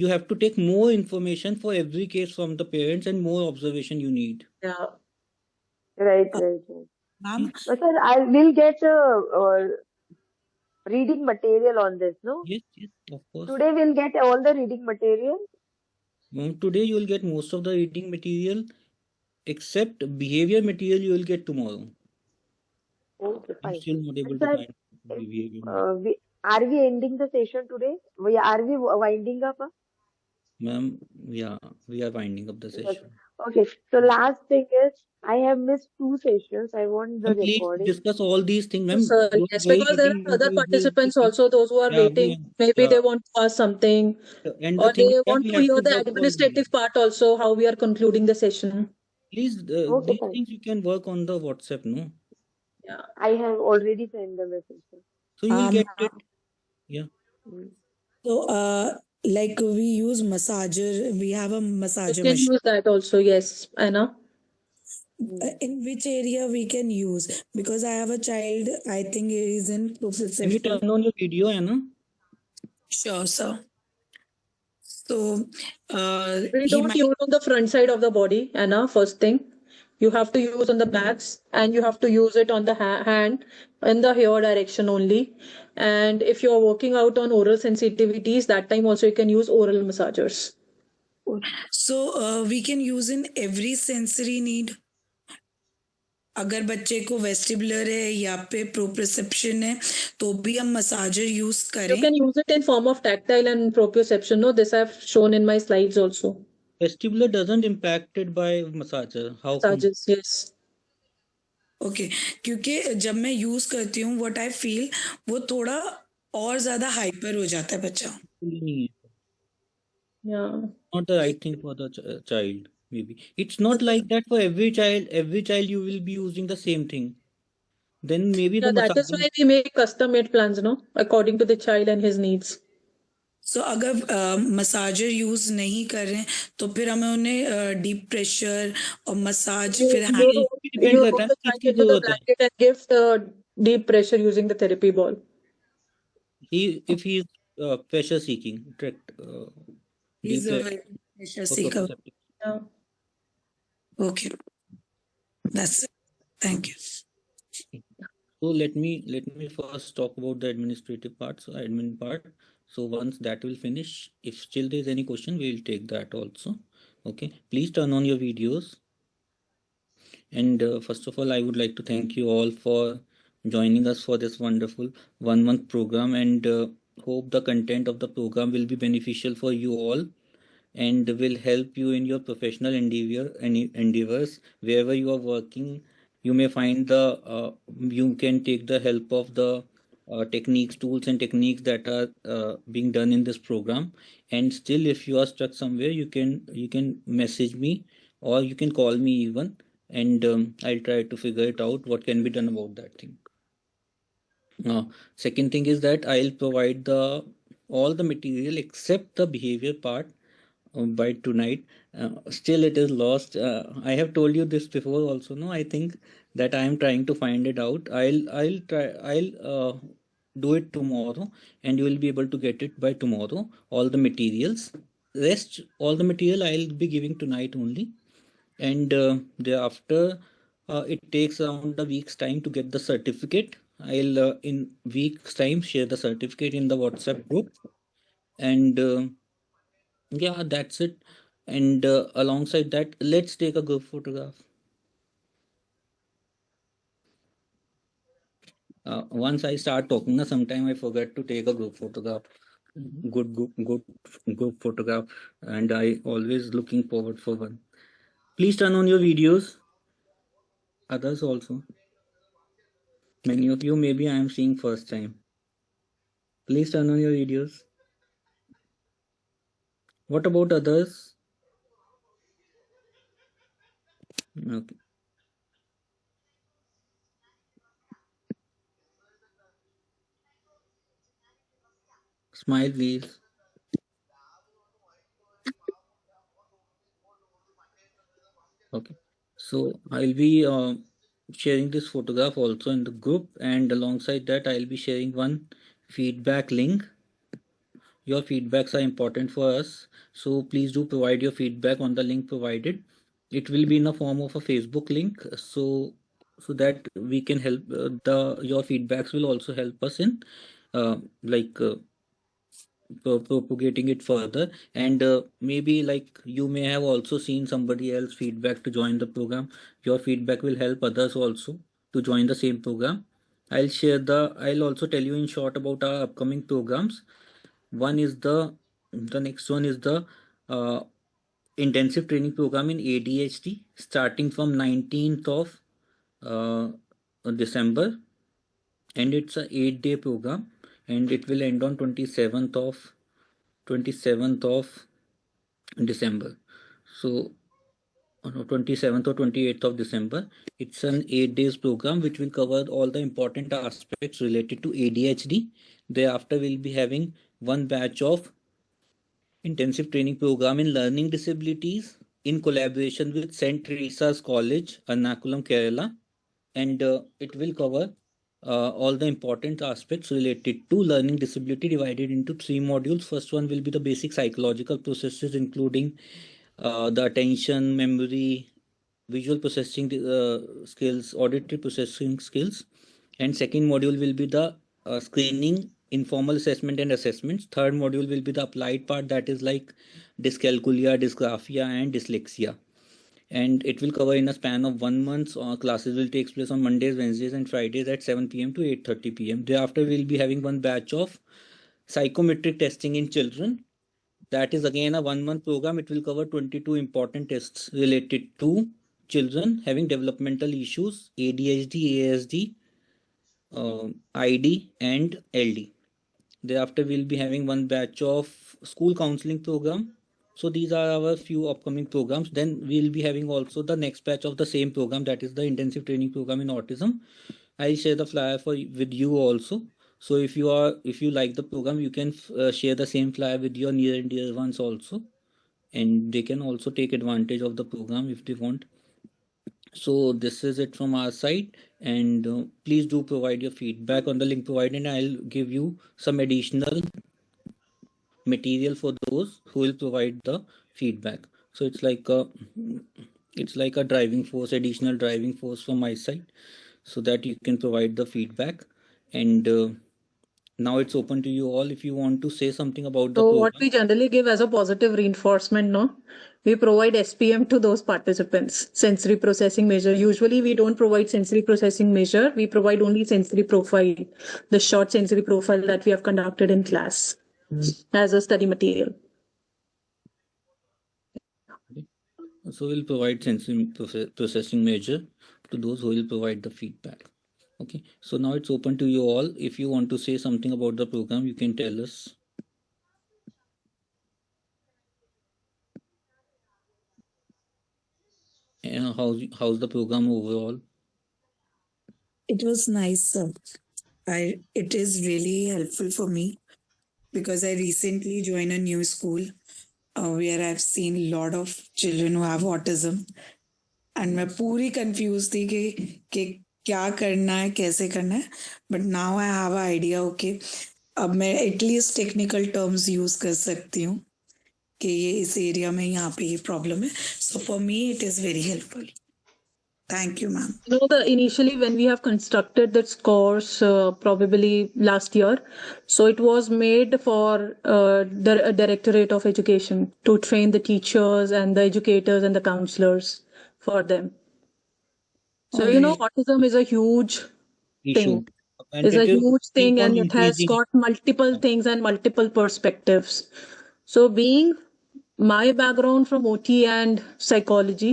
you have to take more information for every case from the parents and more observation you need. yeah. right, right, right. Ma'am, But sir, I will get reading material on this, no? Yes, of course. Today we'll get all the reading material. Today you will get most of the reading material, except behavior material you will get tomorrow. Okay, I'm fine. still not able And to sir, find behavior. are we ending the session today? Are we winding up? Ma'am, yeah, we are winding up the Yes. session. Okay. So last thing is, I have missed 2 sessions. I want the Ma'am, please recording. discuss all these things, ma'am. Sir, You are yes, very because there getting are other into participants this. also, those who are Yeah, waiting. Maybe they want to ask something, and the or thing they is that want we to have hear to the work for administrative part also, how we are concluding the session. Please, Okay, these fine. things you can work on the WhatsApp, no? Yeah. I have already sent the message. So you will get Ma'am, it. Yeah. Mm. so like we use massager, we have a You massager can machine. use that also, yes, Anna. Mm. In which area we can use? Because I have a child, I think he is in Can you proprioception. turn on your video, Anna? Sure, sir. So We he don't might. use on the front side of the body, Anna, first thing. You have to use on the backs and you have to use it on the hand in the hair direction only. And if you're working out on oral sensitivities, that time also you can use oral massagers. So we can use in every sensory need. अगर बच्चे को vestibular है या पे प्रोप्रिसेप्शन है तो भी हम मसाजर यूज You करें. can use it in form of tactile and proprioception. No, this I've shown in my slides also. Vestibular doesn't impacted by massager. How come? Massages, yes. Okay क्योंकि जब मैं यूज करती हूँ what I feel वो थोड़ा और ज्यादा hyper हो जाता है बच्चा. Actually नहीं है. Yeah. Not the right thing for the child. Maybe it's not like that for every child. Every child you will be using the same thing. Then maybe the Yeah, that is massager. why we make custom made plans, no, according to the child and his needs. सो अगर massager use नहीं कर रहे हैं तो फिर हमें उन्हें deep pressure और मसाज फिर You, हैंड. डिपेंड you करता roll है the ना child किसकी into the जरूरत है. blanket and give deep pressure using the therapy ball. If he is pressure seeking, direct deep is pressure pressure for Sikar. proprioceptive. Yeah. Okay that's it. Thank you. So let me first talk about the administrative part, so admin part. So once that will finish, if still there is any question, we will take that also. Okay, please turn on your videos. And first of all, I would like to thank you all for joining us for this wonderful 1 month program, and hope the content of the program will be beneficial for you all and will help you in your professional endeavors wherever you are working. You may find you can take the help of the techniques, tools and techniques that are being done in this program. And still, if you are stuck somewhere, you can message me or you can call me even, and I'll try to figure it out what can be done about that thing. Second thing is that I'll provide the all the material except the behavior part by tonight. Still, it is lost. I have told you this before also. No, I think that I am trying to find it out. I'll try. I'll do it tomorrow, and you will be able to get it by tomorrow. All the materials. Rest all the material I'll be giving tonight only, and thereafter it takes around a week's time to get the certificate. I'll in week's time share the certificate in the WhatsApp group, and yeah, that's it. And alongside that, let's take a group photograph. Once I start talking, na, sometime I forget to take a group photograph. Good photograph, and I always looking forward for one. Please turn on your videos. Others also. Many of you maybe I am seeing first time. Please turn on your videos. What about others? Okay. Smile, please. Okay. So I'll be sharing this photograph also in the group, and alongside that, I'll be sharing one feedback link. Your feedbacks are important for us, so please do provide your feedback on the link provided. It will be in the form of a Facebook link, so that we can help the your feedbacks will also help us in like propagating it further, and maybe like you may have also seen somebody else feedback to join the program. Your feedback will help others also to join the same program. I'll also tell you in short about our upcoming programs. One is the next one is the uh, intensive training program in ADHD starting from 19th of uh, December, and it's a 8-day program, and it will end on 27th of December. So on 27th or 28th of December. It's an 8 days program which will cover all the important aspects related to ADHD. Thereafter, we'll be having one batch of intensive training program in learning disabilities in collaboration with St. Teresa's College, Ernakulam, Kerala, and it will cover all the important aspects related to learning disability divided into 3 modules. First one will be the basic psychological processes, including the attention, memory, visual processing skills, auditory processing skills. And second module will be the screening, informal assessment and assessments. Third module will be the applied part, that is like dyscalculia, dysgraphia and dyslexia. And it will cover in a span of 1 month. Classes will take place on Mondays, Wednesdays and Fridays at 7 p.m. to 8:30 p.m. Thereafter, we'll be having one batch of psychometric testing in children. That is again a 1 month program. It will cover 22 important tests related to children having developmental issues, ADHD, ASD, ID, and LD. Thereafter, we'll be having one batch of school counseling program. So these are our few upcoming programs. Then we'll be having also the next batch of the same program, that is the intensive training program in autism. I'll share the flyer with you also. So if you like the program, you can share the same flyer with your near and dear ones also, and they can also take advantage of the program if they want. So this is it from our side, and please do provide your feedback on the link provided, and I'll give you some additional material for those who will provide the feedback. So it's like a driving force, additional driving force from my side, so that you can provide the feedback. And now it's open to you all if you want to say something about the So what program. we generally give as a positive reinforcement, no? We provide SPM to those participants, sensory processing measure. Usually we don't provide sensory processing measure. We provide only sensory profile, the short sensory profile that we have conducted in class as a study material. So we'll provide sensory processing measure to those who will provide the feedback. Okay, so now it's open to you all. If you want to say something about the program, you can tell us. How's the program overall? It was nice, sir. It is really helpful for me because I recently joined a new school where I've seen a lot of children who have autism, and मैं पूरी confused थी कि क्या करना है, कैसे करना है. But now I have an idea. Okay, अब मैं एटलीस्ट टेक्निकल टर्म्स यूज कर सकती हूँ कि ये इस एरिया में यहाँ पे ये प्रॉब्लम है. So for me it is very helpful. Thank you, ma'am. You know, initially when we have constructed this course, probably last year, so it was made for the Directorate of Education to train the teachers and the educators and the counselors for them. So, you know, autism is a huge thing. Issue. And Is a it will huge keep thing, on and it has increasing. got multiple things and multiple perspectives. So being my background from OT and psychology,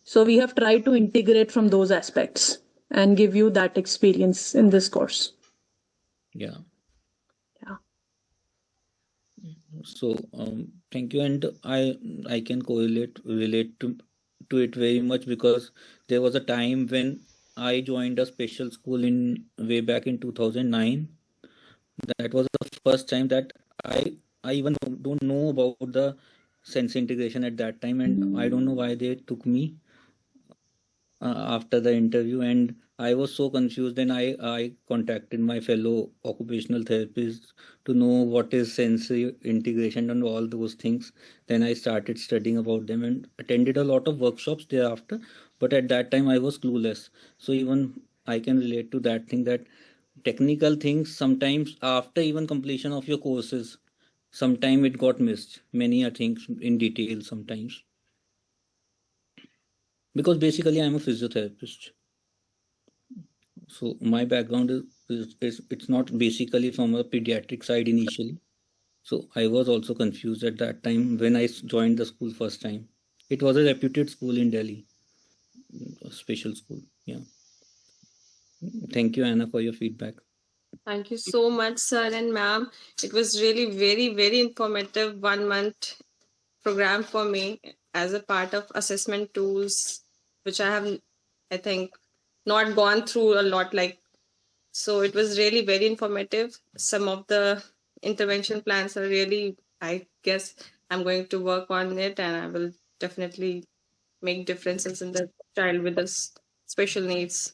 so we have tried to integrate from those aspects and give you that experience in this course. Yeah. Yeah. So thank you, and I can relate to it very much, because there was a time when I joined a special school in way back in 2009. That was the first time that I even don't know about the sense integration at that time, and I don't know why they took me after the interview, and I was so confused, and I contacted my fellow occupational therapists to know what is sensory integration and all those things. Then I started studying about them and attended a lot of workshops thereafter, but at that time I was clueless. So even I can relate to that thing, that technical things sometimes after even completion of your courses, sometime it got missed, many are things in detail sometimes, because basically I'm a physiotherapist. So my background is it's not basically from a pediatric side initially. So I was also confused at that time when I joined the school first time. It was a reputed school in Delhi, a special school. Yeah. Thank you, Anna, for your feedback. Thank you so much, sir and ma'am. It was really very, very informative 1 month program for me. as a part of assessment tools, which I have, I think, not gone through a lot. Like, so it was really very informative. Some of the intervention plans are really, I guess, I'm going to work on it, and I will definitely make differences in the child with this special needs.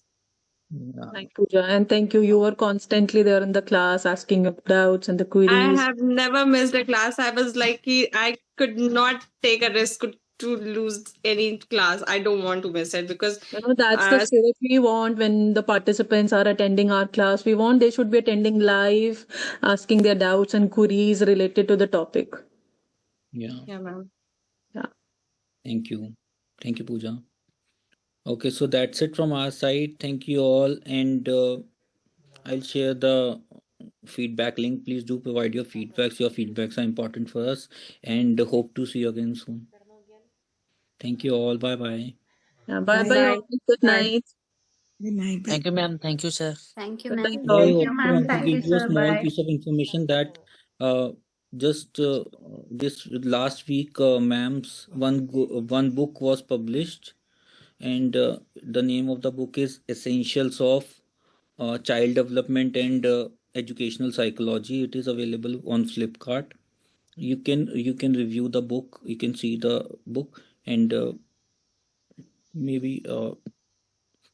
Yeah. Thank you, Pooja. And thank you. You were constantly there in the class asking up doubts and the I queries. have never missed a class. I was like, I could not take a risk to lose any class. I don't want to miss it because That's the spirit we want when the participants are attending our class. We want they should be attending live, asking their doubts and queries related to the topic. Yeah. yeah, ma'am. Yeah. Thank you. Thank you, Pooja. Okay, so that's it from our side. Thank you all, and I'll share the feedback link. Please do provide your feedbacks. Your feedbacks are important for us, and hope to see you again soon. Thank you all. Bye bye. Yeah. Bye Bye. bye. Bye. All. Good Bye. night. Good night. Bye. Thank you, ma'am. Thank you, sir. Thank you, Good ma'am. night, I all. Thank you, also ma'am. want to Thank you, give you a sir. small Bye. piece of information that just this last week, ma'am's one book was published, and the name of the book is Essentials of Child Development and Educational Psychology. It is available on Flipkart. You can review the book. You can see the book, and maybe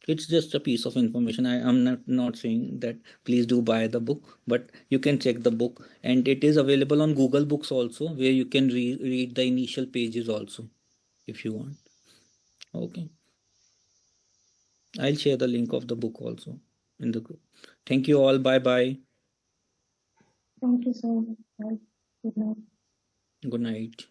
it's just a piece of information. I'm not saying that please do buy the book, but you can check the book, and it is available on Google Books also, where you can read the initial pages also if you want. Okay, I'll share the link of the book also in the group. Thank you all. Bye bye. Thank you, sir. Bye. Good night. Good night.